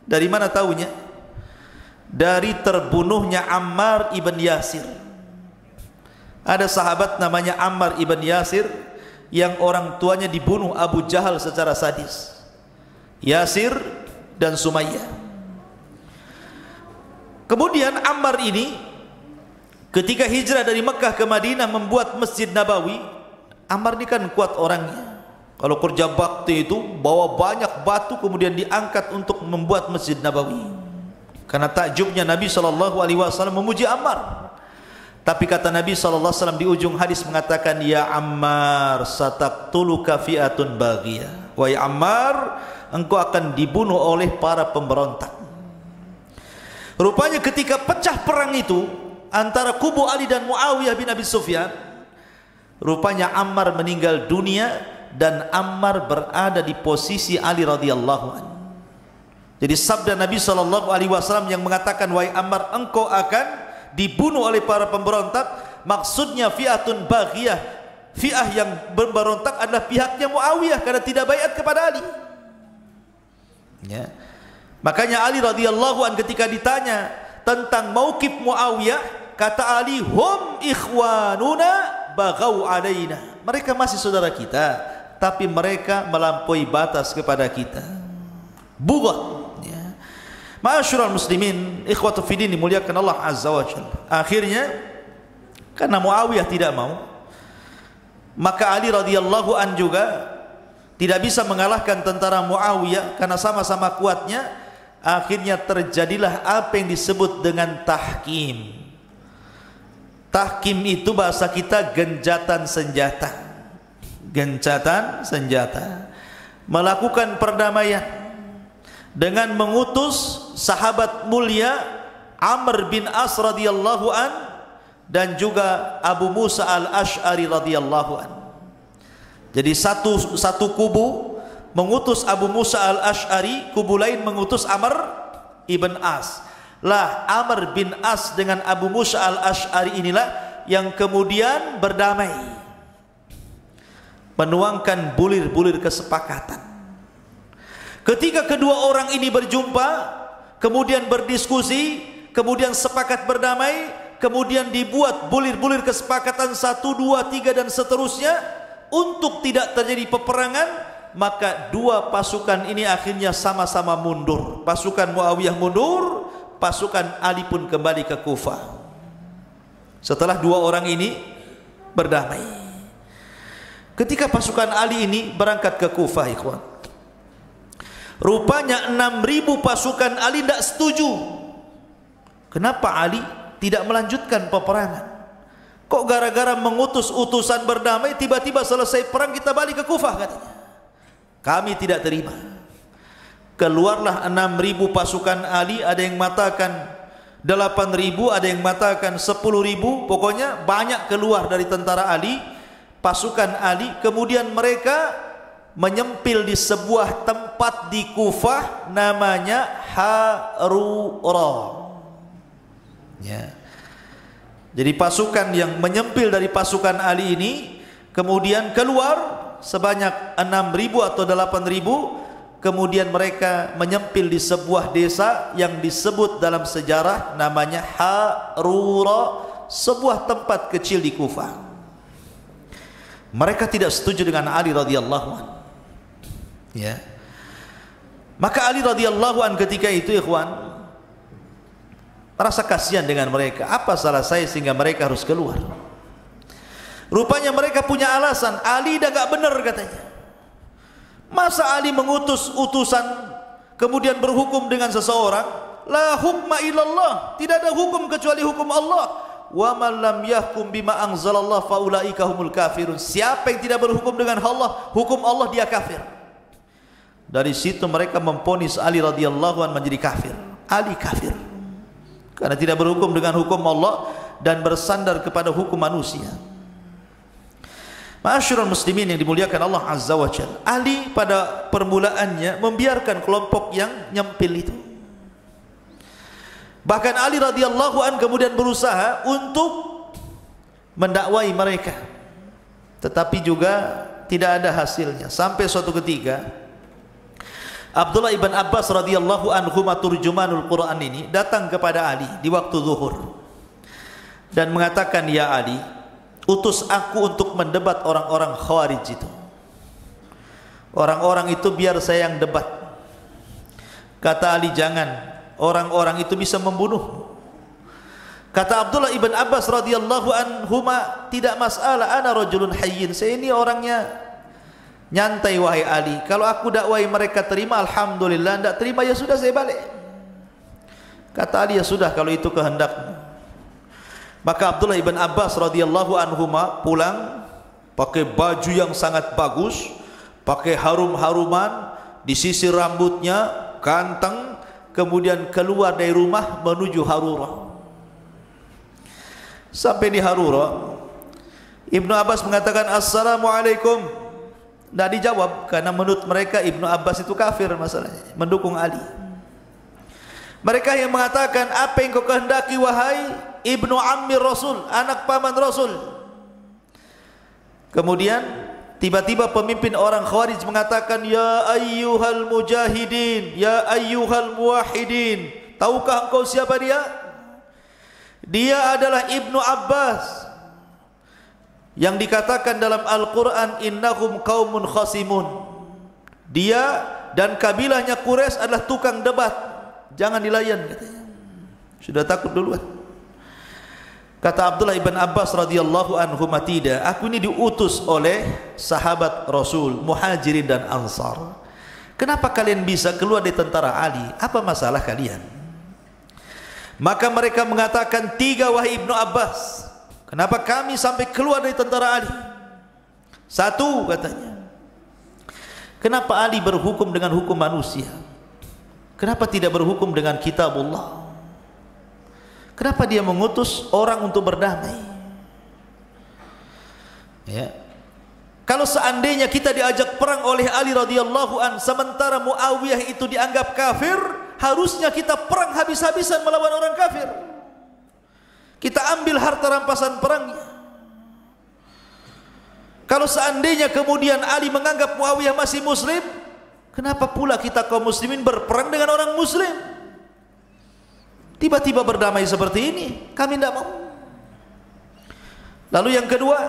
Speaker 1: Dari mana tahunya? Dari terbunuhnya Ammar ibn Yasir. Ada sahabat namanya Ammar ibn Yasir yang orang tuanya dibunuh Abu Jahal secara sadis. Yasir dan Sumayyah. Kemudian Ammar ini ketika hijrah dari Mekah ke Madinah membuat Masjid Nabawi. Ammar ini kan kuat orangnya. Kalau kerja bakti itu bawa banyak batu kemudian diangkat untuk membuat Masjid Nabawi. Karena takjubnya Nabi SAW memuji Ammar. Tapi kata Nabi SAW di ujung hadis mengatakan, ya Ammar sataqtuluka fi'atun baghiyah. Wahai Ammar, engkau akan dibunuh oleh para pemberontak. Rupanya ketika pecah perang itu antara kubu Ali dan Muawiyah bin Abi Sufyan, rupanya Ammar meninggal dunia dan Ammar berada di posisi Ali radhiyallahu anhu. Jadi sabda Nabi SAW yang mengatakan, wahai Ammar, engkau akan dibunuh oleh para pemberontak, maksudnya fi'atun baghiyah, fi'ah yang memberontak adalah pihaknya Muawiyah karena tidak baiat kepada Ali. Ya. Makanya Ali radhiyallahu an ketika ditanya tentang mauqif Muawiyah, kata Ali, hum ikhwanuna baghaw alaina. Mereka masih saudara kita, tapi mereka melampaui batas kepada kita. Bughat. Ya. Ma'asyiral muslimin, ikhwatu fiddin dimuliakan Allah azza wa jalla. Akhirnya karena Muawiyah tidak mau, maka Ali radhiyallahu an juga tidak bisa mengalahkan tentara Muawiyah karena sama-sama kuatnya. Akhirnya terjadilah apa yang disebut dengan tahkim. Tahkim itu bahasa kita gencatan senjata. Gencatan senjata. Melakukan perdamaian dengan mengutus sahabat mulia Amr bin As radhiyallahu an dan juga Abu Musa al-Ash'ari radhiyallahu an. Jadi satu kubu mengutus Abu Musa al-Ash'ari, kubu lain mengutus Amr ibn As. Lah Amr bin As dengan Abu Musa al-Ash'ari inilah yang kemudian berdamai, menuangkan bulir-bulir kesepakatan. Ketika kedua orang ini berjumpa, kemudian berdiskusi, kemudian sepakat berdamai, kemudian dibuat bulir-bulir kesepakatan 1, 2, 3 dan seterusnya untuk tidak terjadi peperangan. Maka dua pasukan ini akhirnya sama-sama mundur. Pasukan Muawiyah mundur, pasukan Ali pun kembali ke Kufah. Setelah dua orang ini berdamai. Ketika pasukan Ali ini berangkat ke Kufah, ikhwan, rupanya 6.000 pasukan Ali tidak setuju. Kenapa Ali tidak melanjutkan peperangan? Kok gara-gara mengutus utusan berdamai tiba-tiba selesai perang kita balik ke Kufah, katanya. Kami tidak terima. Keluarlah 6.000 pasukan Ali, ada yang mengatakan 8.000, ada yang mengatakan 10.000, pokoknya banyak keluar dari tentara Ali, pasukan Ali. Kemudian mereka menyempil di sebuah tempat di Kufah namanya Harura. Ya. Jadi pasukan yang menyempil dari pasukan Ali ini kemudian keluar sebanyak 6.000 atau 8.000, kemudian mereka menyempil di sebuah desa yang disebut dalam sejarah namanya Harura, sebuah tempat kecil di Kufah. Mereka tidak setuju dengan Ali radhiyallahu an. Ya. Maka Ali radhiyallahu an ketika itu, ikhwan, merasa kasihan dengan mereka. Apa salah saya sehingga mereka harus keluar? Rupanya mereka punya alasan. Ali dah gak benar, katanya. Masa Ali mengutus utusan kemudian berhukum dengan seseorang? La hukma illallah, tidak ada hukum kecuali hukum Allah. Wa man lam yahkum bima anzalallah fa ulaika humul kafirun. Siapa yang tidak berhukum dengan Allah, hukum Allah, dia kafir. Dari situ mereka memponis Ali radhiyallahu an menjadi kafir. Ali kafir karena tidak berhukum dengan hukum Allah dan bersandar kepada hukum manusia. Ma'asyiral muslimin yang dimuliakan Allah azza wa jalla, Ali pada permulaannya membiarkan kelompok yang nyempil itu. Bahkan Ali radhiyallahu an kemudian berusaha untuk mendakwai mereka, tetapi juga tidak ada hasilnya. Sampai suatu ketika Abdullah ibn Abbas radhiyallahu anhu, turjumanul Quran ini, datang kepada Ali di waktu zuhur dan mengatakan, ya Ali, utus aku untuk mendebat orang-orang Khawarij itu. Orang-orang itu biar saya yang debat. Kata Ali, jangan, orang-orang itu bisa membunuh. Kata Abdullah ibn Abbas radhiyallahu anhuma, tidak masalah, ana rajulun hayyin, saya ini orangnya nyantai wahai Ali. Kalau aku dakwai mereka terima, alhamdulillah. Tidak terima, ya sudah, saya balik. Kata Ali, ya sudah kalau itu kehendakmu. Maka Abdullah ibn Abbas radhiyallahu anhuma pulang pakai baju yang sangat bagus, pakai harum-haruman, disisir rambutnya, ganteng, kemudian keluar dari rumah menuju Harura. Sampai di Harura, Ibnu Abbas mengatakan assalamualaikum. Tidak dijawab karena menurut mereka Ibnu Abbas itu kafir, masalahnya mendukung Ali. Mereka yang mengatakan, apa yang kau kehendaki wahai Ibnu Ammi Rasul, anak paman Rasul? Kemudian tiba-tiba pemimpin orang Khawarij mengatakan, ya ayyuhal mujahidin, ya ayyuhal muwahhidin. Tahukah engkau siapa dia? Dia adalah Ibnu Abbas yang dikatakan dalam Al-Quran, innahum qaumun khasimun. Dia dan kabilahnya Quraisy adalah tukang debat, jangan dilayan katanya. Sudah takut duluan. Kata Abdullah ibn Abbas radhiyallahu anhu, tidak, aku ini diutus oleh sahabat Rasul, Muhajirin dan Ansar. Kenapa kalian bisa keluar dari tentara Ali? Apa masalah kalian? Maka mereka mengatakan, tiga wahai Ibnu Abbas, kenapa kami sampai keluar dari tentara Ali? Satu, katanya, kenapa Ali berhukum dengan hukum manusia? Kenapa tidak berhukum dengan kitabullah? Kenapa dia mengutus orang untuk berdamai? Ya. Kalau seandainya kita diajak perang oleh Ali radhiyallahu an, sementara Muawiyah itu dianggap kafir, harusnya kita perang habis-habisan melawan orang kafir. Kita ambil harta rampasan perangnya. Kalau seandainya kemudian Ali menganggap Muawiyah masih muslim, kenapa pula kita kaum muslimin berperang dengan orang muslim? Tiba-tiba berdamai seperti ini, kami tidak mau. Lalu yang kedua,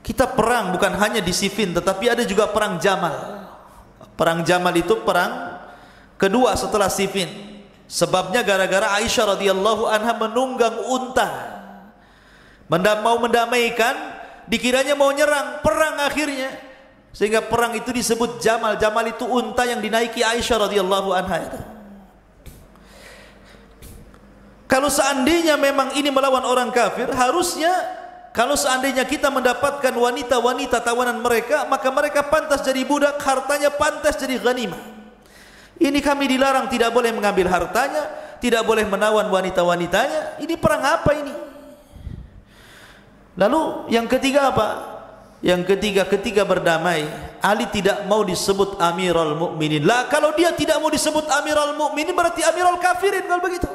Speaker 1: kita perang bukan hanya di Siffin, tetapi ada juga perang Jamal. Perang Jamal itu perang kedua setelah Siffin. Sebabnya gara-gara Aisyah radhiyallahu anha menunggang unta, mau mendamaikan, dikiranya mau nyerang, perang akhirnya. Sehingga perang itu disebut Jamal. Jamal itu unta yang dinaiki Aisyah radhiyallahu anha itu. Kalau seandainya memang ini melawan orang kafir, harusnya kalau seandainya kita mendapatkan wanita-wanita tawanan mereka, maka mereka pantas jadi budak, hartanya pantas jadi ghanimah. Ini kami dilarang, tidak boleh mengambil hartanya, tidak boleh menawan wanita-wanitanya. Ini perang apa ini? Lalu yang ketiga apa? Yang ketiga, ketika berdamai, Ali tidak mau disebut Amirul Mukminin. Lah, kalau dia tidak mau disebut Amirul Mukminin, berarti Amirul Kafirin kalau begitu.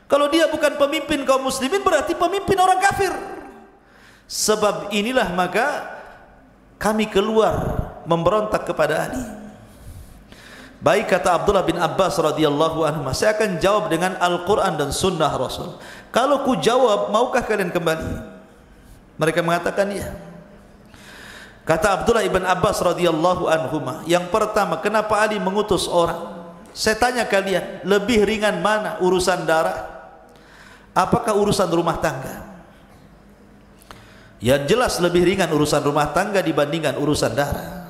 Speaker 1: Kalau dia bukan pemimpin kaum muslimin, berarti pemimpin orang kafir. Sebab inilah maka kami keluar memberontak kepada Ali. Baik, kata Abdullah bin Abbas radhiyallahu anhu, saya akan jawab dengan Al-Quran dan Sunnah Rasul. Kalau ku jawab, maukah kalian kembali? Mereka mengatakan iya. Kata Abdullah ibn Abbas radhiyallahu anhu, yang pertama, kenapa Ali mengutus orang? Saya tanya kalian, lebih ringan mana, urusan darah, apakah urusan rumah tangga? Ya jelas lebih ringan urusan rumah tangga dibandingkan urusan darah.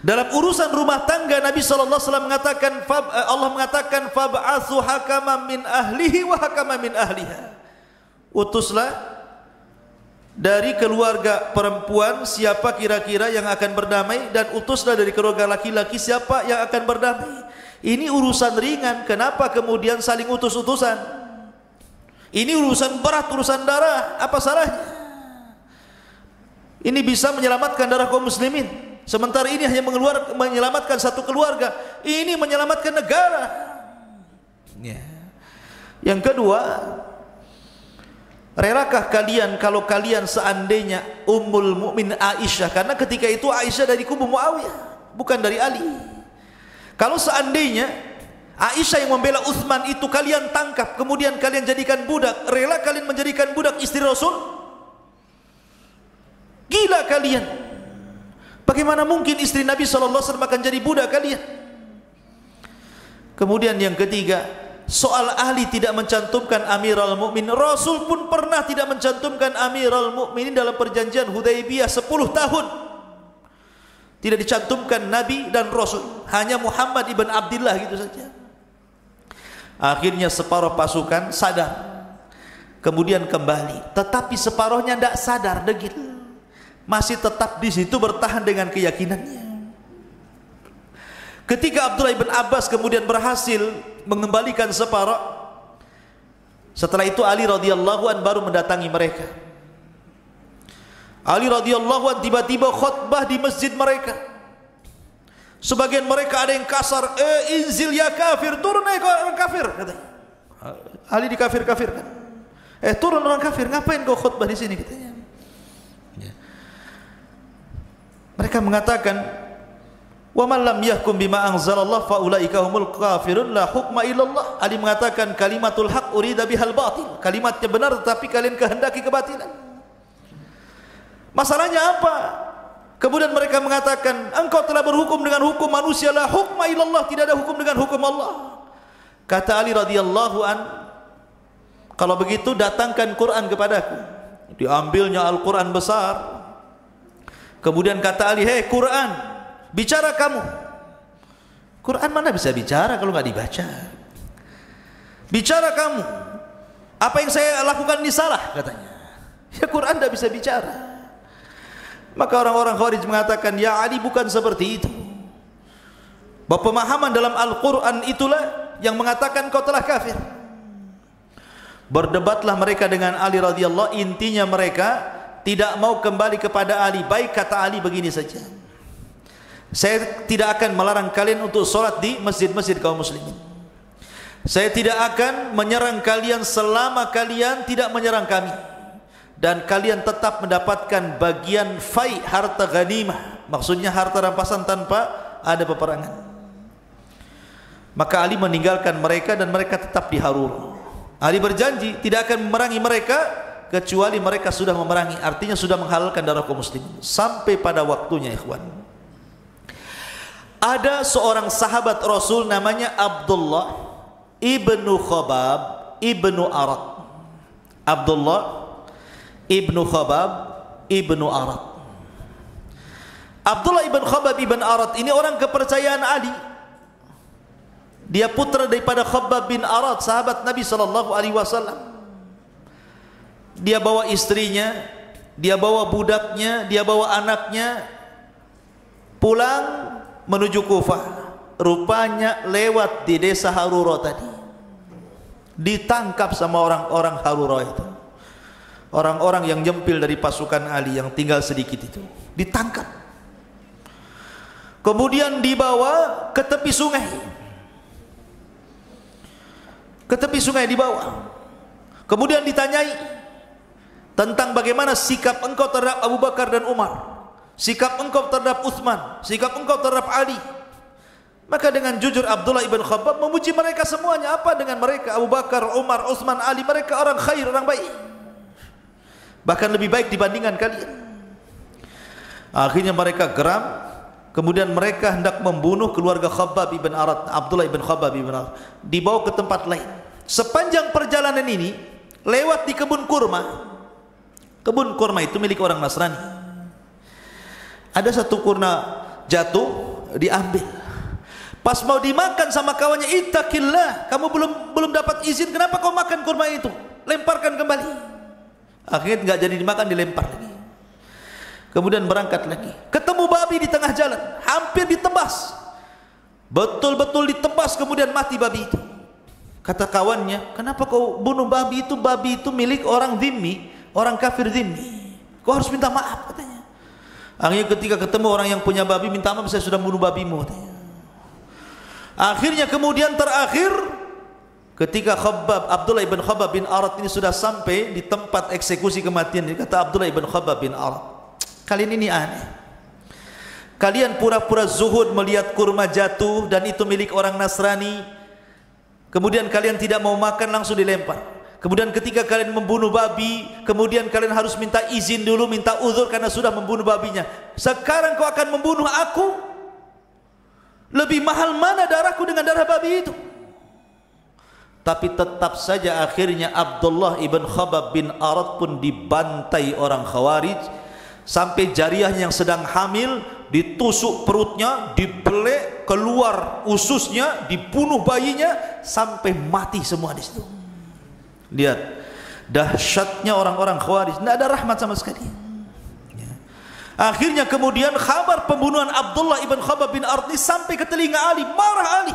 Speaker 1: Dalam urusan rumah tangga, Nabi SAW mengatakan, Allah mengatakan, fab'athu hakaman min ahlihi wa hakaman min ahliha. Utuslah dari keluarga perempuan siapa kira-kira yang akan berdamai, dan utuslah dari keluarga laki-laki siapa yang akan berdamai. Ini urusan ringan, kenapa kemudian saling utus-utusan? Ini urusan berat, urusan darah, apa salahnya? Ini bisa menyelamatkan darah kaum muslimin. Sementara ini hanya menyelamatkan satu keluarga, ini menyelamatkan negara. Yang kedua, relakah kalian kalau kalian seandainya Ummul Mukmin Aisyah, karena ketika itu Aisyah dari kubu Muawiyah, bukan dari Ali. Kalau seandainya Aisyah yang membela Utsman itu kalian tangkap, kemudian kalian jadikan budak, rela kalian menjadikan budak istri Rasul? Gila kalian. Bagaimana mungkin istri Nabi SAW akan jadi budak kalian? Kemudian yang ketiga, soal ahli tidak mencantumkan Amirul Mukminin. Rasul pun pernah tidak mencantumkan Amirul Mukminin dalam perjanjian Hudaybiyah 10 tahun. Tidak dicantumkan Nabi dan Rasul, hanya Muhammad ibn Abdullah gitu saja. Akhirnya separuh pasukan sadar, kemudian kembali, tetapi separuhnya tidak sadar, degil, masih tetap di situ bertahan dengan keyakinannya. Ketika Abdullah ibn Abbas kemudian berhasil mengembalikan separuh, setelah itu Ali radhiyallahu an baru mendatangi mereka. Ali radhiyallahu an tiba-tiba khutbah di masjid mereka. Sebagian mereka ada yang kasar, inzil ya kafir, turun naik orang kafir, katanya. Ali dikafir-kafirkan. Turun orang kafir, ngapain kau khutbah di sini katanya. Mereka mengatakan, wa man lam yahkum bima anzalallah fa ulaika humul kafirun la hukma illallah. Ali mengatakan kalimatul haq urida bihal batil, kalimatnya benar tetapi kalian kehendaki kebatilan. Masalahnya apa? Kemudian mereka mengatakan, engkau telah berhukum dengan hukum manusia, la hukma illallah, tidak ada hukum dengan hukum Allah. Kata Ali radhiyallahu an, kalau begitu datangkan Quran kepadaku. Diambilnya Al-Quran besar. Kemudian kata Ali, hei Quran, bicara kamu. Quran mana bisa bicara kalau nggak dibaca? Bicara kamu. Apa yang saya lakukan ini salah katanya. Ya Quran tidak bisa bicara. Maka orang-orang Khawarij mengatakan, ya Ali bukan seperti itu. Bahwa pemahaman dalam Al-Quran itulah yang mengatakan kau telah kafir. Berdebatlah mereka dengan Ali radhiyallahu, intinya mereka tidak mau kembali kepada Ali. Baik, kata Ali, begini saja, saya tidak akan melarang kalian untuk sholat di masjid-masjid kaum muslimin. Saya tidak akan menyerang kalian selama kalian tidak menyerang kami, dan kalian tetap mendapatkan bagian fai, harta ghanimah, maksudnya harta rampasan tanpa ada peperangan. Maka Ali meninggalkan mereka dan mereka tetap di Harura. Ali berjanji tidak akan memerangi mereka kecuali mereka sudah memerangi, artinya sudah menghalalkan darah kaum muslimin. Sampai pada waktunya, ikhwan, ada seorang sahabat Rasul namanya Abdullah ibnu Khabab ibnu Arat. Abdullah ibnu Khabab ibnu Arat. Abdullah ibn Khabab ibn Arat ini orang kepercayaan Ali. Dia putra daripada Khabbab bin Arat, sahabat Nabi SAW. Dia bawa istrinya, dia bawa budaknya, dia bawa anaknya pulang menuju Kufah. Rupanya lewat di desa Harura tadi, ditangkap sama orang-orang Harura itu, orang-orang yang nyempil dari pasukan Ali yang tinggal sedikit itu, ditangkap. Kemudian dibawa ke tepi sungai. Ke tepi sungai dibawa. Kemudian ditanyai tentang bagaimana sikap engkau terhadap Abu Bakar dan Umar, sikap engkau terhadap Uthman, sikap engkau terhadap Ali. Maka dengan jujur Abdullah ibn Khabbab memuji mereka semuanya. Apa dengan mereka? Abu Bakar, Umar, Uthman, Ali, mereka orang khair, orang baik, bahkan lebih baik dibandingkan kalian. Akhirnya mereka geram. Kemudian mereka hendak membunuh keluarga Khabbab ibn Arat, Abdullah ibn Khabbab ibn Arat, dibawa ke tempat lain. Sepanjang perjalanan ini lewat di kebun kurma. Kebun kurma itu milik orang Nasrani. Ada satu kurma jatuh, diambil. Pas mau dimakan sama kawannya, ittaqillah, kamu belum dapat izin, kenapa kau makan kurma itu? Lemparkan kembali. Akhirnya enggak jadi dimakan, dilempar lagi. Kemudian berangkat lagi, ketemu babi di tengah jalan, hampir ditebas, betul-betul ditebas, kemudian mati babi itu. Kata kawannya, kenapa kau bunuh babi itu? Babi itu milik orang dhimmi, orang kafir dhimmi, kau harus minta maaf, katanya. Akhirnya ketika ketemu orang yang punya babi, minta maaf, saya sudah bunuh babimu, katanya. Akhirnya kemudian terakhir, ketika Abdullah ibn Khabbab bin Arat ini sudah sampai di tempat eksekusi kematian, kata Abdullah ibn Khabbab bin Arat, kalian ini aneh. Kalian pura-pura zuhud melihat kurma jatuh dan itu milik orang Nasrani. Kemudian kalian tidak mau makan, langsung dilempar. Kemudian ketika kalian membunuh babi, kemudian kalian harus minta izin dulu, minta uzur karena sudah membunuh babinya. Sekarang kau akan membunuh aku? Lebih mahal mana darahku dengan darah babi itu? Tapi tetap saja akhirnya Abdullah ibn Khabbab bin Arat pun dibantai orang Khawarij. Sampai jariyahnya yang sedang hamil ditusuk perutnya, dibelek keluar ususnya, dibunuh bayinya sampai mati semua di situ. Lihat dahsyatnya orang-orang Khawarij, tidak ada rahmat sama sekali. Akhirnya kemudian kabar pembunuhan Abdullah ibn Khabbab bin Arat sampai ke telinga Ali, marah Ali.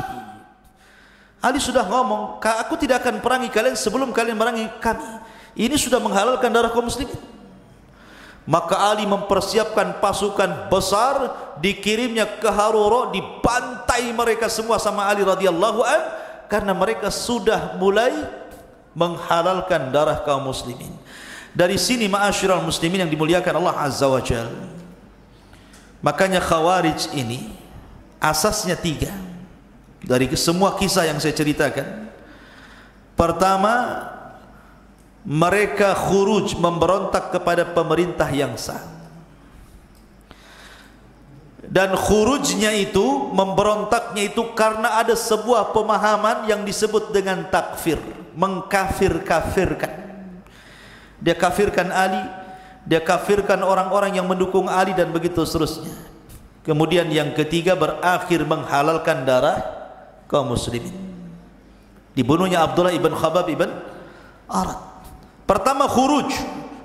Speaker 1: Ali sudah ngomong, aku tidak akan perangi kalian sebelum kalian merangi kami. Ini sudah menghalalkan darah kaum muslimin. Maka Ali mempersiapkan pasukan besar, dikirimnya ke Harura, dibantai mereka semua sama Ali radhiyallahu an, karena mereka sudah mulai menghalalkan darah kaum muslimin. Dari sini ma'asyiral muslimin yang dimuliakan Allah Azza wa Jalla, makanya Khawarij ini asasnya 3 dari semua kisah yang saya ceritakan. Pertama, mereka khuruj, memberontak kepada pemerintah yang sah. Dan khurujnya itu, memberontaknya itu karena ada sebuah pemahaman yang disebut dengan takfir, mengkafir-kafirkan. Dia kafirkan Ali, dia kafirkan orang-orang yang mendukung Ali, dan begitu seterusnya. Kemudian yang ketiga, berakhir menghalalkan darah kaum muslimin. Dibunuhnya Abdullah ibn Khabbab ibn Arat. Pertama khuruj,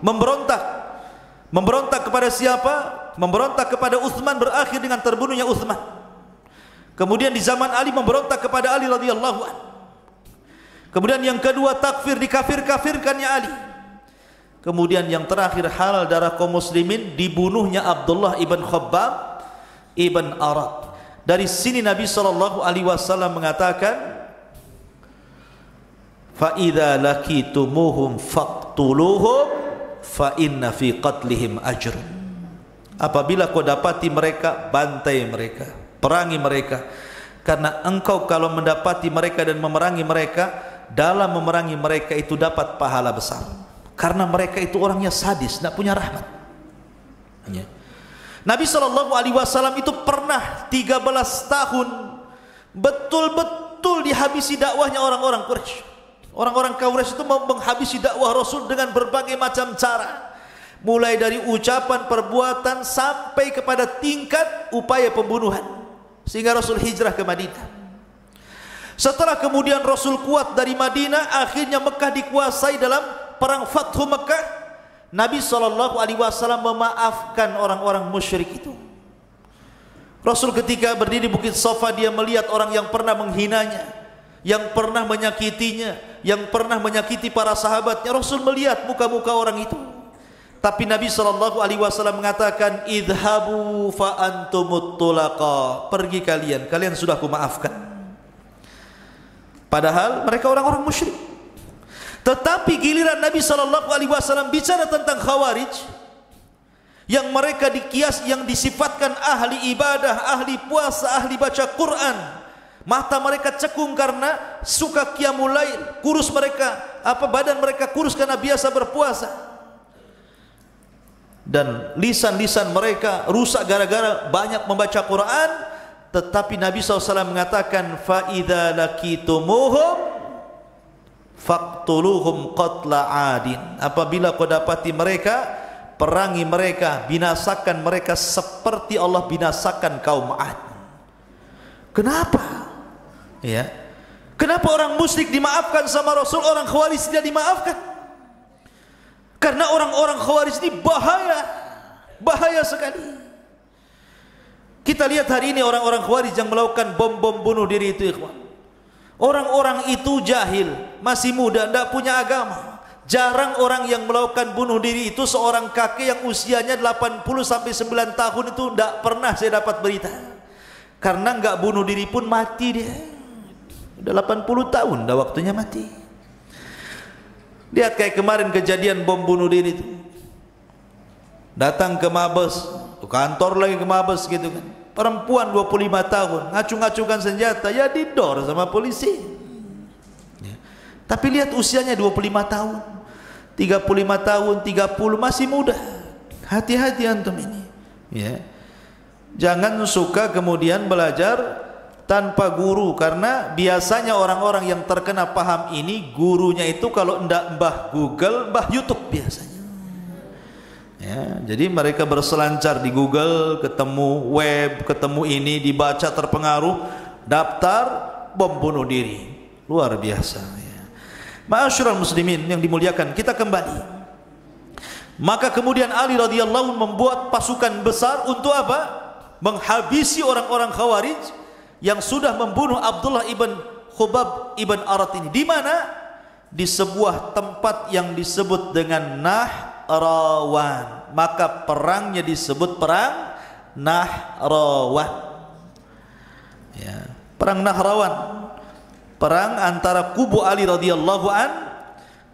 Speaker 1: memberontak. Memberontak kepada siapa? Memberontak kepada Uthman, berakhir dengan terbunuhnya Uthman. Kemudian di zaman Ali memberontak kepada Ali radhiyallahu anhu. Kemudian yang kedua takfir, dikafir-kafirkannya Ali. Kemudian yang terakhir halal darah kaum muslimin, dibunuhnya Abdullah ibn Khabbab ibn Arat. Dari sini Nabi SAW mengatakan, fa idza lakitumuhum faqtuluhum fa inna fi qatlihim ajrun. Apabila kau dapati mereka, bantai mereka, perangi mereka, karena engkau kalau mendapati mereka dan memerangi mereka, dalam memerangi mereka itu dapat pahala besar, karena mereka itu orangnya sadis, tidak punya rahmat. Nabi SAW itu pernah 13 tahun betul-betul dihabisi dakwahnya orang-orang Quraisy. Orang-orang Quraisy itu menghabisi dakwah Rasul dengan berbagai macam cara, mulai dari ucapan, perbuatan, sampai kepada tingkat upaya pembunuhan, sehingga Rasul hijrah ke Madinah. Setelah kemudian Rasul kuat dari Madinah, akhirnya Mekah dikuasai dalam perang Fathu Mekah. Nabi SAW memaafkan orang-orang musyrik itu. Rasul ketika berdiri di Bukit Safa, dia melihat orang yang pernah menghinanya, yang pernah menyakitinya, yang pernah menyakiti para sahabatnya. Rasul melihat muka-muka orang itu. Tapi Nabi SAW mengatakan, idhabu fa antumut tulaqa, pergi kalian, kalian sudah aku maafkan. Padahal mereka orang-orang musyrik. Tetapi giliran Nabi SAW bicara tentang Khawarij, yang mereka dikias, yang disifatkan ahli ibadah, ahli puasa, ahli baca Quran, mata mereka cekung karena suka qiyamul lail, kurus mereka, badan mereka kurus karena biasa berpuasa, dan lisan-lisan mereka rusak gara-gara banyak membaca Quran. Tetapi Nabi SAW mengatakan, fa idza lakitumuhum faqtuluhum qatla adin. Apabila kau dapati mereka, perangi mereka, binasakan mereka seperti Allah binasakan kaum Ad. Kenapa? Ya. Kenapa orang musyrik dimaafkan sama Rasul, orang Khawarij tidak dimaafkan? Karena orang-orang Khawarij ini bahaya sekali. Kita lihat hari ini orang-orang Khawarij yang melakukan bom-bom bunuh diri itu, ikhwan. Orang-orang itu jahil, masih muda, tidak punya agama. Jarang orang yang melakukan bunuh diri itu seorang kakek yang usianya 80-9 tahun itu tidak pernah saya dapat berita. Karena enggak bunuh diri pun mati dia. Sudah 80 tahun, dah waktunya mati. Lihat kayak kemarin kejadian bom bunuh diri itu. Datang ke Mabes, ke kantor lagi ke Mabes gitu kan. Perempuan 25 tahun, ngacung-ngacungkan senjata, ya didor sama polisi. Ya. Tapi lihat usianya 25 tahun, 35 tahun, 30, masih muda. Hati-hati antum ini. Ya. Jangan suka kemudian belajar tanpa guru, karena biasanya orang-orang yang terkena paham ini, gurunya itu kalau ndak mbah Google, mbah YouTube biasanya. Ya, jadi mereka berselancar di Google, ketemu web, ketemu ini, dibaca, terpengaruh, daftar, bom bunuh diri. Luar biasa ya. Ma'asyiral muslimin yang dimuliakan, kita kembali. Maka kemudian Ali radhiyallahu membuat pasukan besar untuk apa? Menghabisi orang-orang Khawarij yang sudah membunuh Abdullah ibn Khabbab ibn Arat ini. Di mana? Di sebuah tempat yang disebut dengan Nahrawan. Maka perangnya disebut perang Nahrawan. Ya, perang Nahrawan, perang antara kubu Ali radhiyallahu an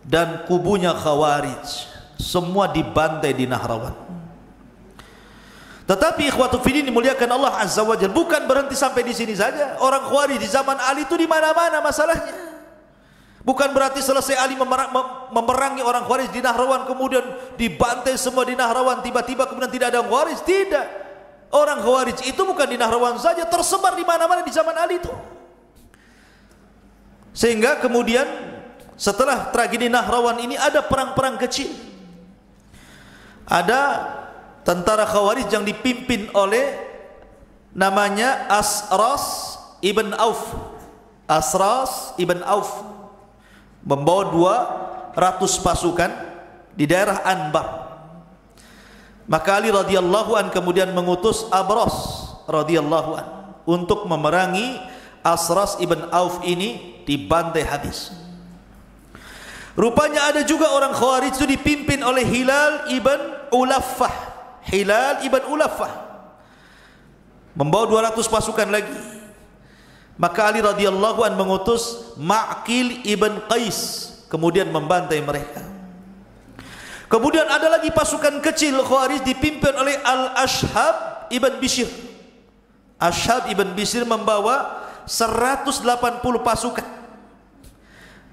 Speaker 1: dan kubunya Khawarij, semua dibantai di Nahrawan. Tetapi ikhwatu fiddin dimuliakan Allah Azza wa Jalla, bukan berhenti sampai di sini saja. Orang Khawarij di zaman Ali itu di mana-mana masalahnya. Bukan berarti selesai Ali memerangi orang Khawarij di Nahrawan kemudian dibantai semua di Nahrawan, tiba-tiba kemudian tidak ada Khawarij. Tidak. Orang Khawarij itu bukan di Nahrawan saja, tersebar di mana-mana di zaman Ali itu. Sehingga kemudian setelah tragedi Nahrawan ini ada perang-perang kecil. Ada tentara Khawarij yang dipimpin oleh namanya Asras ibn Auf. Asras ibn Auf membawa 200 pasukan di daerah Anbar. Maka Ali radhiyallahu an kemudian mengutus Abras radhiyallahu an untuk memerangi Asras ibn Auf ini, dibantai habis. Rupanya ada juga orang Khawarij itu dipimpin oleh Hilal ibn Ulaffah. Hilal ibn Ulaffah membawa 200 pasukan lagi. Maka Ali radhiyallahu an mengutus Ma'qil ibn Qais kemudian membantai mereka. Kemudian ada lagi pasukan kecil Khawarij dipimpin oleh Al-Ashhab ibn Bishr. Ashhab ibn Bishr membawa 180 pasukan.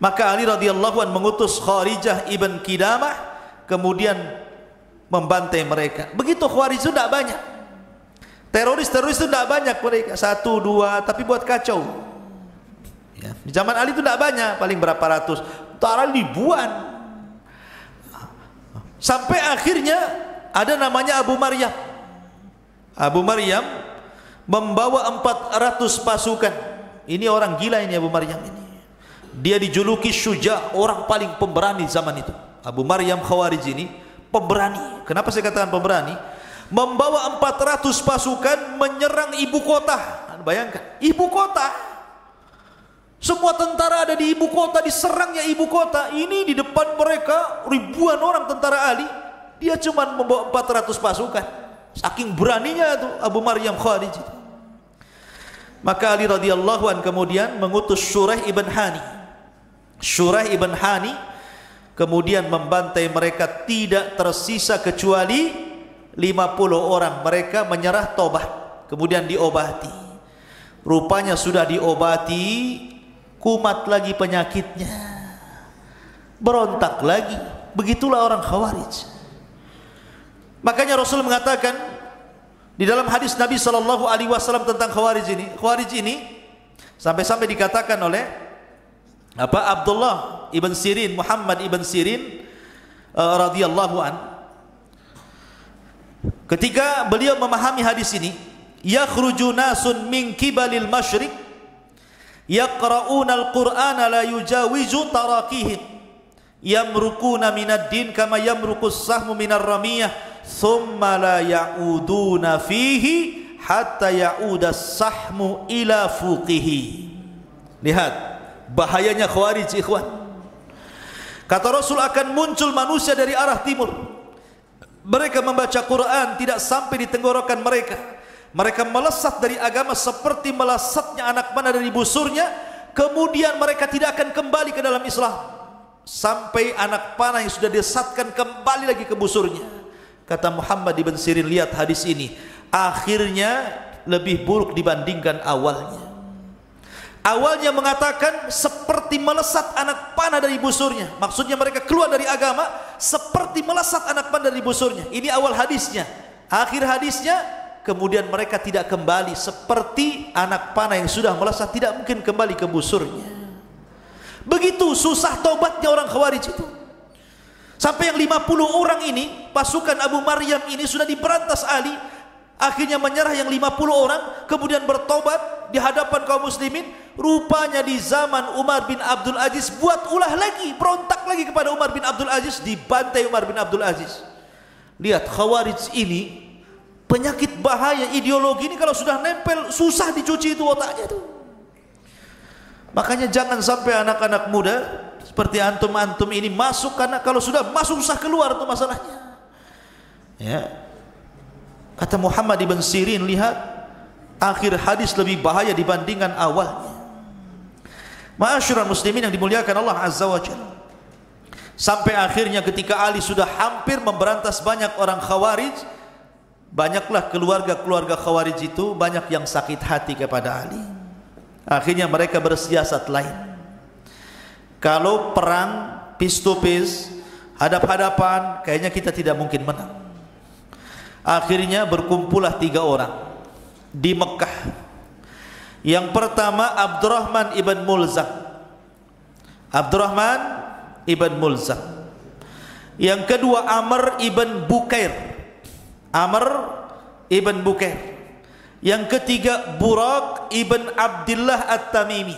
Speaker 1: Maka Ali radhiyallahu an mengutus Kharijah ibn Qidamah kemudian membantai mereka. Begitu Khawarij itu tidak banyak. Teroris-teroris itu tidak banyak mereka, 1, 2, tapi buat kacau. Ya. Di zaman Ali itu tidak banyak, paling berapa ratus, taruh ribuan. Sampai akhirnya ada namanya Abu Maryam. Abu Maryam membawa 400 pasukan. Ini orang gila ini Abu Maryam ini. Dia dijuluki Syuja, orang paling pemberani zaman itu. Abu Maryam Khawarij ini pemberani. Kenapa saya katakan pemberani? Membawa 400 pasukan menyerang ibu kota. Bayangkan, ibu kota. Semua tentara ada di ibu kota, diserangnya ibu kota. Ini di depan mereka ribuan orang tentara Ali. Dia cuma membawa 400 pasukan. Saking beraninya itu Abu Maryam Khawarij. Maka Ali radhiyallahu an kemudian mengutus Shuraih ibn Hani. Shuraih ibn Hani kemudian membantai mereka, tidak tersisa kecuali 50 orang. Mereka menyerah tobat, kemudian diobati. Rupanya sudah diobati, kumat lagi penyakitnya, berontak lagi. Begitulah orang Khawarij. Makanya Rasul mengatakan di dalam hadis Nabi SAW tentang Khawarij ini sampai-sampai dikatakan oleh Abdullah ibn Sirin, Muhammad ibn Sirin radhiyallahu an, ketika beliau memahami hadis ini, yakhruju nasun min kibalil masyriq yaqra'una al-Qur'ana la yujawizu tarakihim yamrukuna minad din kama yamruqus sahmu minar ramiyah thumma la ya'uduna fihi hatta ya'udas sahmu ila fuqihi. Lihat bahayanya Khawarij, ikhwan. Kata Rasul, akan muncul manusia dari arah timur. Mereka membaca Quran tidak sampai di tenggorokan mereka. Mereka melesat dari agama seperti melesatnya anak panah dari busurnya. Kemudian mereka tidak akan kembali ke dalam Islam sampai anak panah yang sudah disesatkan kembali lagi ke busurnya. Kata Muhammad ibn Sirin, lihat hadis ini, akhirnya lebih buruk dibandingkan awalnya. Awalnya mengatakan seperti melesat anak panah dari busurnya. Maksudnya mereka keluar dari agama seperti melesat anak panah dari busurnya. Ini awal hadisnya. Akhir hadisnya, kemudian mereka tidak kembali seperti anak panah yang sudah melesat, tidak mungkin kembali ke busurnya. Begitu susah taubatnya orang Khawarij itu. Sampai yang 50 orang ini, pasukan Abu Maryam ini sudah diberantas Ali. Akhirnya menyerah yang 50 orang, kemudian bertobat di hadapan kaum muslimin. Rupanya di zaman Umar bin Abdul Aziz buat ulah lagi, berontak lagi kepada Umar bin Abdul Aziz, dibantai Umar bin Abdul Aziz. Lihat Khawarij ini, penyakit bahaya ideologi ini kalau sudah nempel susah dicuci itu otaknya tuh. Makanya jangan sampai anak-anak muda seperti antum-antum ini masuk, karena kalau sudah masuk susah keluar tuh masalahnya. Ya. Kata Muhammad ibn Sirin, lihat akhir hadis lebih bahaya dibandingkan awalnya. Ma'asyiral muslimin yang dimuliakan Allah Azza wa Jalla. Sampai akhirnya ketika Ali sudah hampir memberantas banyak orang Khawarij, banyaklah keluarga-keluarga Khawarij itu banyak yang sakit hati kepada Ali. Akhirnya mereka bersiasat lain. Kalau perang face to face, hadap-hadapan, kayaknya kita tidak mungkin menang. Akhirnya berkumpullah 3 orang di Mekah. Yang pertama Abdurrahman ibn Mulzam. Abdurrahman ibn Mulzam. Yang kedua Amr ibn Bukair. Amr ibn Bukair. Yang ketiga Buraq ibn Abdullah At-Tamimi.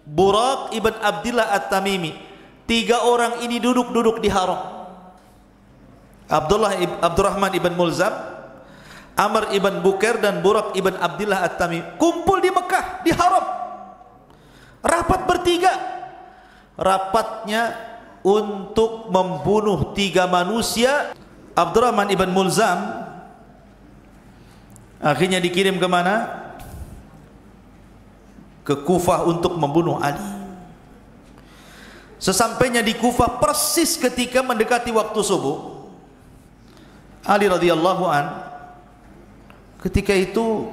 Speaker 1: Buraq ibn Abdullah At-Tamimi. 3 orang ini duduk di haram. Abdurrahman ibn Mulzam, Amr ibn Bukair dan Buraq ibn Abdullah At-Tamimi kumpul di Mekah, di haram. Rapat bertiga. Rapatnya untuk membunuh 3 manusia. Abdurrahman ibn Mulzam akhirnya dikirim ke mana? Ke Kufah untuk membunuh Ali. Sesampainya di Kufah, persis ketika mendekati waktu subuh, Ali radhiyallahu an ketika itu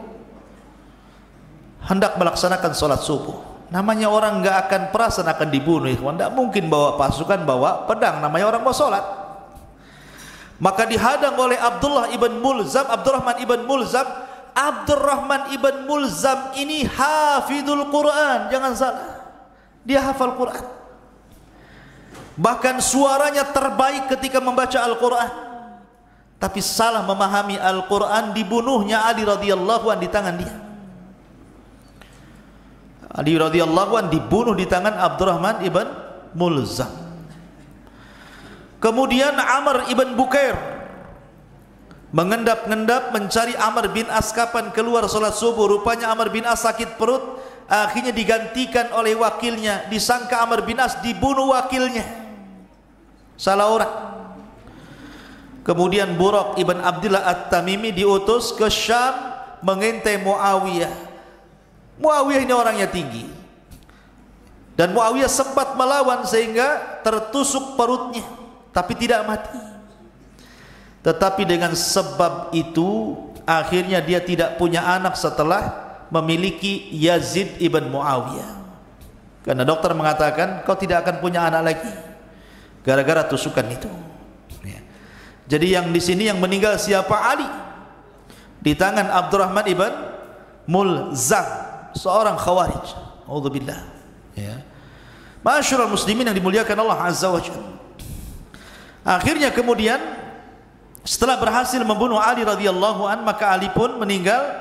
Speaker 1: hendak melaksanakan sholat subuh. Namanya orang nggak akan perasaan akan dibunuh, ikhwan. Tidak mungkin bawa pasukan, bawa pedang. Namanya orang mau sholat. Maka dihadang oleh Abdurrahman ibn Mulzam. Abdurrahman ibn Mulzam ini hafidul Quran, jangan salah. Dia hafal Quran. Bahkan suaranya terbaik ketika membaca Al-Quran. Tapi salah memahami Al-Quran, dibunuhnya Ali radhiyallahu an di tangan dia. Ali radhiyallahu an dibunuh di tangan Abdurrahman ibn Mulzam. Kemudian Amr ibn Bukair mengendap-endap mencari Amr bin As kapan keluar salat subuh. Rupanya Amr bin As sakit perut, akhirnya digantikan oleh wakilnya. Disangka Amr bin As dibunuh wakilnya, salah orang. Kemudian Buraq ibn Abdullah At-Tamimi diutus ke Syam mengintai Muawiyah. Muawiyah ini orangnya tinggi, dan Muawiyah sempat melawan sehingga tertusuk perutnya, tapi tidak mati. Tetapi dengan sebab itu akhirnya dia tidak punya anak setelah memiliki Yazid ibn Muawiyah, karena dokter mengatakan kau tidak akan punya anak lagi gara-gara tusukan itu. Jadi yang di sini yang meninggal siapa? Ali, di tangan Abdurrahman ibn Mulzam, seorang Khawarij. Auzubillah. Ya. Ma'asyiral muslimin yang dimuliakan Allah Azza wa Jalla. Akhirnya kemudian setelah berhasil membunuh Ali radhiyallahu an, maka Ali pun meninggal.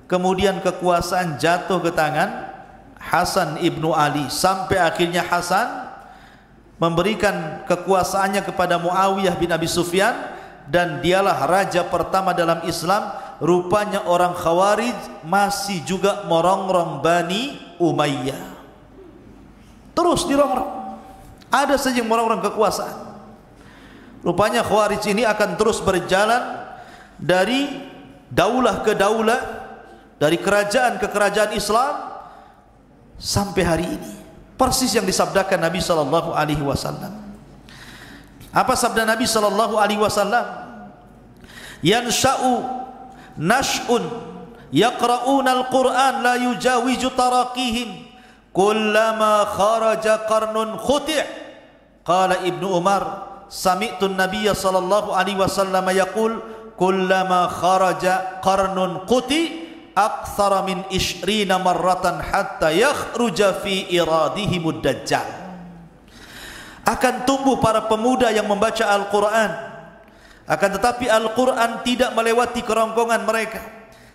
Speaker 1: Kemudian kekuasaan jatuh ke tangan Hasan ibnu Ali, sampai akhirnya Hasan memberikan kekuasaannya kepada Muawiyah bin Abi Sufyan, dan dialah raja pertama dalam Islam. Rupanya orang Khawarij masih juga merongrong Bani Umayyah, terus dirongrong, ada saja yang merongrong kekuasaan. Rupanya Khawarij ini akan terus berjalan dari daulah ke daulah, dari kerajaan ke kerajaan Islam sampai hari ini. Persis yang disabdakan Nabi sallallahu alaihi wasallam. Apa sabda Nabi sallallahu alaihi wasallam? Yansha'u nash'un yaqra'una al-Qur'an la yujawiju taraqihim kullama kharaja qarnun khuti'. Qala Ibnu Umar, sami'tu an-nabiy sallallahu alaihi wasallam yaqul kullama kharaja qarnun khuti' aktsara min 20 marratan hatta yakhruja fi iradihimud dajjal. Akan tumbuh para pemuda yang membaca Al-Quran, akan tetapi Al-Quran tidak melewati kerongkongan mereka.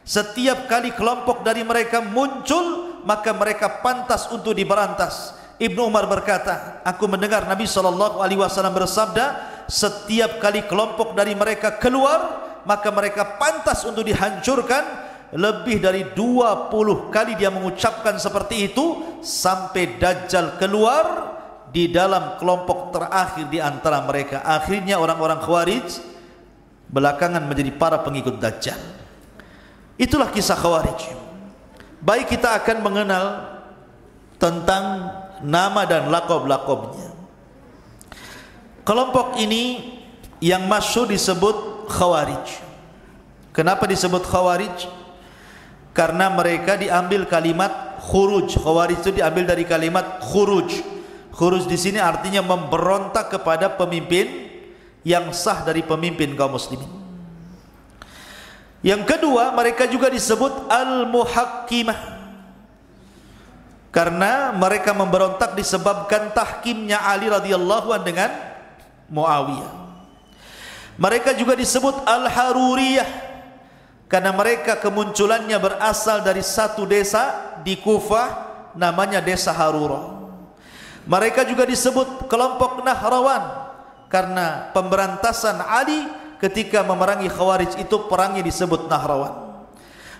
Speaker 1: Setiap kali kelompok dari mereka muncul, maka mereka pantas untuk diberantas. Ibnu Umar berkata, aku mendengar Nabi SAW bersabda, setiap kali kelompok dari mereka keluar, maka mereka pantas untuk dihancurkan. Lebih dari 20 kali dia mengucapkan seperti itu, sampai Dajjal keluar di dalam kelompok terakhir di antara mereka. Akhirnya orang-orang Khawarij belakangan menjadi para pengikut Dajjal. Itulah kisah Khawarij. Baik, kita akan mengenal tentang nama dan lakob-lakobnya. Kelompok ini yang masyhur disebut Khawarij. Kenapa disebut Khawarij? Karena mereka diambil kalimat khuruj. Khawarij itu diambil dari kalimat khuruj. Khuruj di sini artinya memberontak kepada pemimpin yang sah dari pemimpin kaum muslimin. Yang kedua, mereka juga disebut al-muhakkimah. Karena mereka memberontak disebabkan tahkimnya Ali radhiyallahu anhu dengan Muawiyah. Mereka juga disebut al-haruriyah karena mereka kemunculannya berasal dari satu desa di Kufah namanya desa Harura. Mereka juga disebut kelompok Nahrawan karena pemberantasan Ali ketika memerangi Khawarij itu perangnya disebut Nahrawan.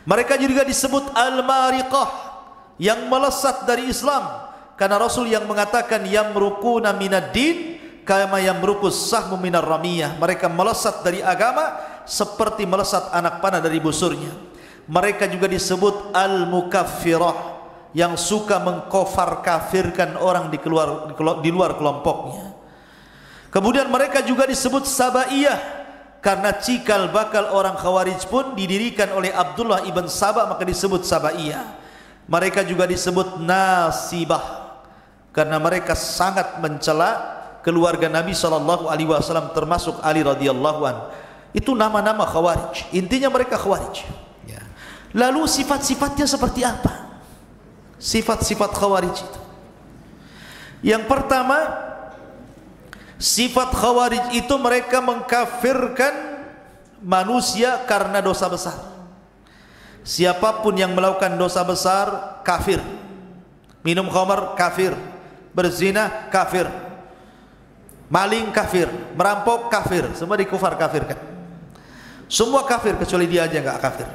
Speaker 1: Mereka juga disebut al-mariqah yang melesat dari Islam karena Rasul yang mengatakan yamruquna minad din kama yamruqus sahmu minar ramiyah. Mereka melesat dari agama seperti melesat anak panah dari busurnya. Mereka juga disebut al-mukaffirah yang suka mengkafir kafirkan orang di luar kelompoknya. Kemudian mereka juga disebut sabaiyah karena cikal bakal orang Khawarij pun didirikan oleh Abdullah ibn Saba, maka disebut sabaiyah. Mereka juga disebut nasibah karena mereka sangat mencela keluarga Nabi SAW termasuk Ali radhiyallahu anhu. Itu nama-nama Khawarij. Intinya mereka Khawarij. Lalu sifat-sifatnya seperti apa? Sifat-sifat Khawarij itu. Yang pertama, sifat Khawarij itu mereka mengkafirkan manusia karena dosa besar. Siapapun yang melakukan dosa besar kafir. Minum khamar kafir, berzina kafir, maling kafir, merampok kafir, semua dikufar kafirkan. Semua kafir kecuali dia aja enggak kafir.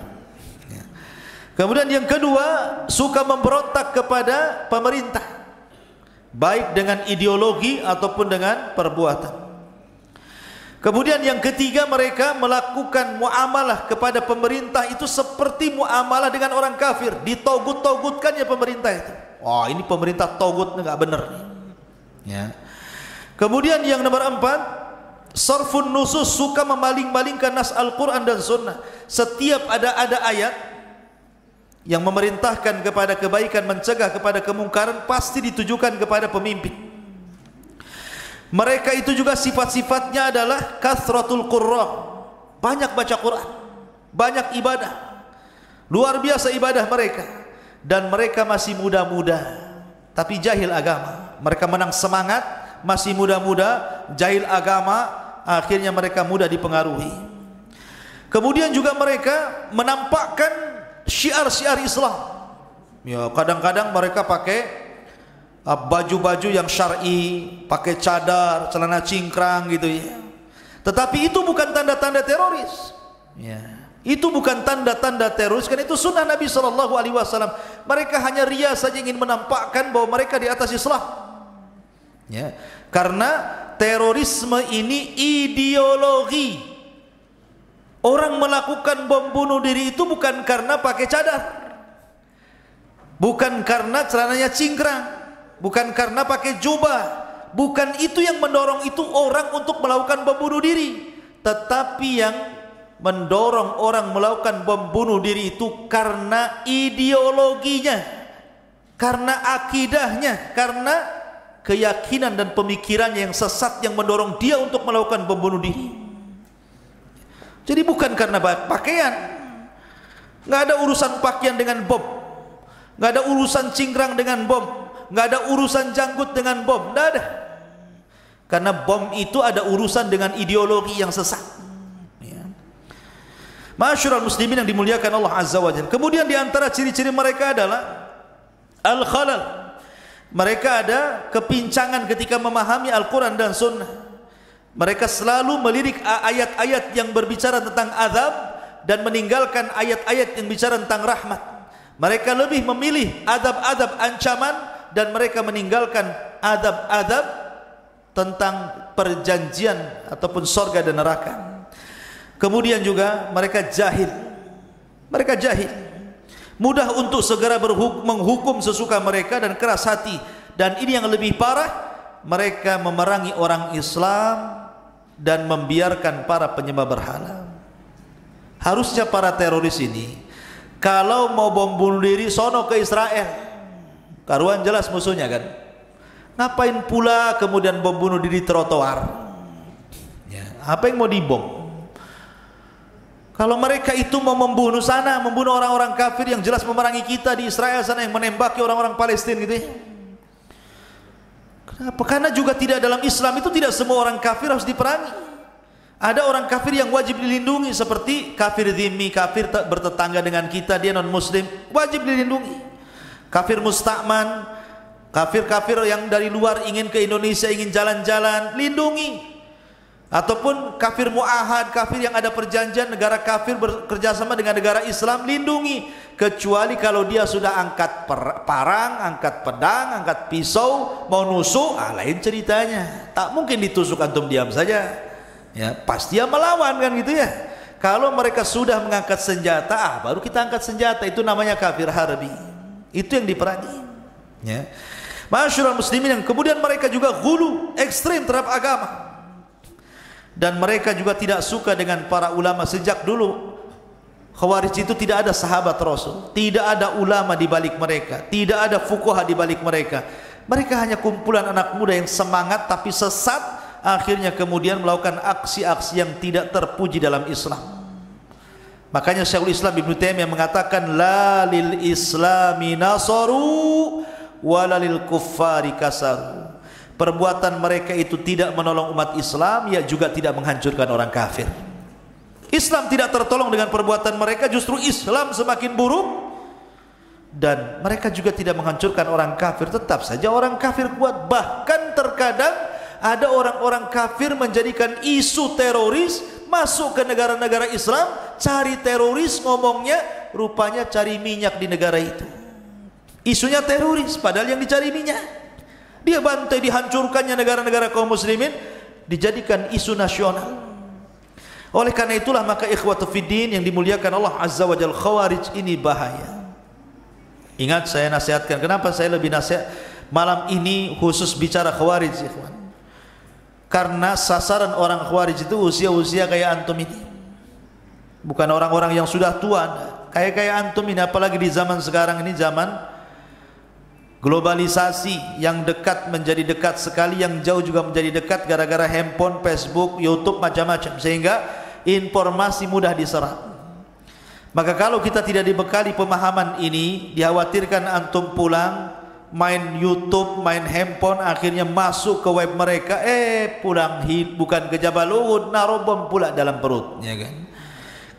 Speaker 1: Kemudian yang kedua, suka memberontak kepada pemerintah, baik dengan ideologi ataupun dengan perbuatan. Kemudian yang ketiga, mereka melakukan muamalah kepada pemerintah itu seperti muamalah dengan orang kafir. Ditogut-togutkannya pemerintah itu. Wah, ini pemerintah togut, enggak benar. Ya. Kemudian yang nomor 4, sarfun nusus, suka memaling-malingkan nas Al-Quran dan Sunnah. Setiap ada ayat yang memerintahkan kepada kebaikan, mencegah kepada kemungkaran, pasti ditujukan kepada pemimpin. Mereka itu juga sifat-sifatnya adalah kathratul qurra, banyak baca Quran, banyak ibadah, luar biasa ibadah mereka. Dan mereka masih muda-muda tapi jahil agama. Mereka menang semangat, masih muda-muda, jahil agama, akhirnya mereka mudah dipengaruhi. Kemudian juga mereka menampakkan syiar-syiar Islam. Ya, kadang-kadang mereka pakai baju-baju yang syar'i, pakai cadar, celana cingkrang gitu ya. Tetapi itu bukan tanda-tanda teroris. Ya. Itu bukan tanda-tanda teroris, kan itu sunnah Nabi SAW. Mereka hanya ria saja, ingin menampakkan bahwa mereka di atas Islam. Ya. Karena terorisme ini ideologi. Orang melakukan bom bunuh diri itu bukan karena pakai cadar, bukan karena celananya cingkrang, bukan karena pakai jubah, bukan itu yang mendorong itu orang untuk melakukan bom bunuh diri. Tetapi yang mendorong orang melakukan bom bunuh diri itu karena ideologinya, karena akidahnya, karena keyakinan dan pemikirannya yang sesat yang mendorong dia untuk melakukan bom bunuh diri. Jadi bukan karena pakaian. Nggak ada urusan pakaian dengan bom, nggak ada urusan cingkrang dengan bom, nggak ada urusan janggut dengan bom, nggak ada. Karena bom itu ada urusan dengan ideologi yang sesat. Ya. Ma'asyiral muslimin yang dimuliakan Allah Azza wa Jalla. Kemudian di antara ciri-ciri mereka adalah al-khalal. Mereka ada kepincangan ketika memahami Al-Quran dan Sunnah. Mereka selalu melirik ayat-ayat yang berbicara tentang azab dan meninggalkan ayat-ayat yang bicara tentang rahmat. Mereka lebih memilih adab-adab ancaman dan mereka meninggalkan adab-adab tentang perjanjian ataupun surga dan neraka. Kemudian juga mereka jahil. Mereka jahil. Mudah untuk segera menghukum sesuka mereka dan keras hati. Dan ini yang lebih parah, mereka memerangi orang Islam dan membiarkan para penyembah berhala. Harusnya para teroris ini kalau mau bom bunuh diri sono ke Israel, karuan jelas musuhnya kan. Ngapain pula kemudian bom bunuh diri trotoar? Ya, apa yang mau dibom? Kalau mereka itu mau membunuh sana, membunuh orang-orang kafir yang jelas memerangi kita di Israel sana, yang menembaki orang-orang Palestina gitu ya. Kenapa? Karena juga tidak dalam Islam itu tidak semua orang kafir harus diperangi. Ada orang kafir yang wajib dilindungi seperti kafir dhimmi, kafir bertetangga dengan kita, dia non muslim, wajib dilindungi. Kafir musta'man, kafir-kafir yang dari luar ingin ke Indonesia, ingin jalan-jalan, lindungi. Ataupun kafir mu'ahad, kafir yang ada perjanjian, negara kafir bekerjasama dengan negara Islam, lindungi. Kecuali kalau dia sudah angkat parang, angkat pedang, angkat pisau, mau nusuk, lain ceritanya. Tak mungkin ditusuk antum diam saja. Ya, pasti dia melawan kan gitu ya. Kalau mereka sudah mengangkat senjata, baru kita angkat senjata, itu namanya kafir harbi. Itu yang diperangi. Ya. Masyarul muslimin, yang kemudian mereka juga ghulu, ekstrim terhadap agama. Dan mereka juga tidak suka dengan para ulama. Sejak dulu Khawarij itu tidak ada sahabat Rasul, tidak ada ulama di balik mereka, tidak ada fuqaha di balik mereka. Mereka hanya kumpulan anak muda yang semangat tapi sesat, akhirnya kemudian melakukan aksi-aksi yang tidak terpuji dalam Islam. Makanya Syekhul Islam Ibnu Taimiyah mengatakan la lil islami nasaru wala lil kuffari kasaru. Perbuatan mereka itu tidak menolong umat Islam, ya juga tidak menghancurkan orang kafir. Islam tidak tertolong dengan perbuatan mereka, justru Islam semakin buruk. Dan mereka juga tidak menghancurkan orang kafir, tetap saja orang kafir kuat. Bahkan terkadang ada orang-orang kafir menjadikan isu teroris masuk ke negara-negara Islam, cari teroris, ngomongnya rupanya cari minyak di negara itu. Isunya teroris, padahal yang dicari minyak. Dia bantai dihancurkannya negara-negara kaum muslimin, dijadikan isu nasional. Oleh karena itulah maka ikhwatu fiddin yang dimuliakan Allah Azza wa Jalla, Khawarij ini bahaya. Ingat, saya nasihatkan, kenapa saya lebih nasihat malam ini khusus bicara Khawarij, ikhwan? Karena sasaran orang Khawarij itu usia-usia kayak antum ini. Bukan orang-orang yang sudah tua, kayak antum ini, apalagi di zaman sekarang ini, zaman globalisasi, yang dekat menjadi dekat sekali, yang jauh juga menjadi dekat gara-gara handphone, Facebook, YouTube, macam-macam, sehingga informasi mudah diserap. Maka kalau kita tidak dibekali pemahaman ini, dikhawatirkan antum pulang main YouTube, main handphone, akhirnya masuk ke web mereka, pulang bukan ke Jabal Uhud, naruh bom pula dalam perut, ya kan?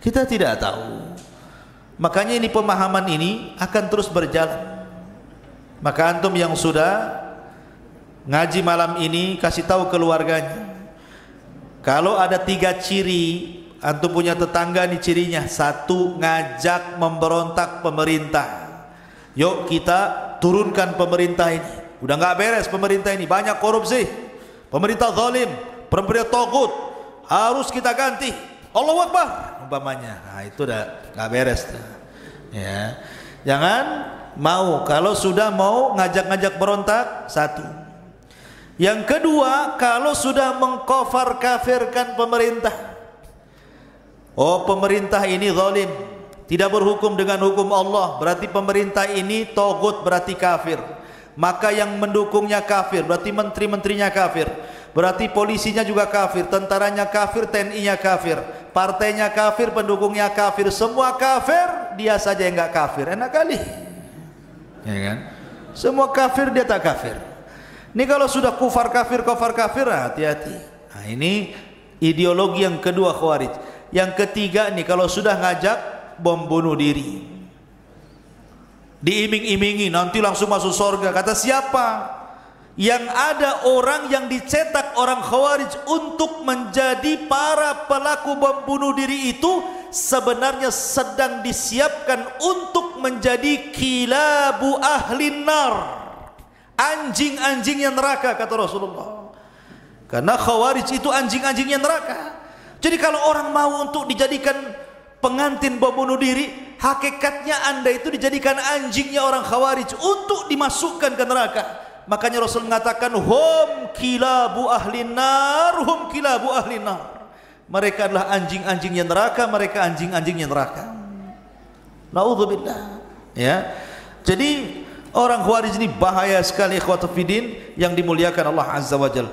Speaker 1: Kita tidak tahu. Makanya ini pemahaman ini akan terus berjalan. Maka antum yang sudah ngaji malam ini, kasih tahu keluarganya. Kalau ada 3 ciri, antum punya tetangga nih cirinya. 1, ngajak memberontak pemerintah. Yuk kita turunkan pemerintah ini. Udah nggak beres pemerintah ini, banyak korupsi, pemerintah zalim, pemerintah togut, harus kita ganti. Allahu Akbar umpamanya. Nah, itu udah nggak beres tuh. Ya, jangan mau kalau sudah mau ngajak-ngajak berontak. 1. Yang kedua, kalau sudah mengkafir kafirkan pemerintah, oh pemerintah ini zalim, tidak berhukum dengan hukum Allah, berarti pemerintah ini togut, berarti kafir. Maka yang mendukungnya kafir, berarti menteri-menterinya kafir, berarti polisinya juga kafir, tentaranya kafir, TNI-nya kafir, partainya kafir, pendukungnya kafir, semua kafir, dia saja yang enggak kafir. Enak kali, ya kan? Semua kafir, dia tak kafir. Ini kalau sudah kufar kafir, hati-hati. Nah, ini ideologi yang kedua Khawarij. Yang ketiga nih, kalau sudah ngajak bom bunuh diri, diiming-imingi nanti langsung masuk surga. Kata siapa? Yang ada orang yang dicetak orang Khawarij untuk menjadi para pelaku bom bunuh diri itu sebenarnya sedang disiapkan untuk menjadi kilabu ahlin nar, anjing-anjingnya neraka, kata Rasulullah. Karena Khawarij itu anjing-anjingnya neraka. Jadi kalau orang mau untuk dijadikan pengantin bom bunuh diri, hakikatnya anda itu dijadikan anjingnya orang Khawarij untuk dimasukkan ke neraka. Makanya Rasul mengatakan hum kilabu ahlin nar, hum kilabu ahlin nar. Mereka adalah anjing-anjingnya neraka, mereka anjing-anjingnya neraka. Naudzubillah. Ya. Jadi orang Khawarij ini bahaya sekali, ikhwatu fiddin yang dimuliakan Allah Azza wa Jalla.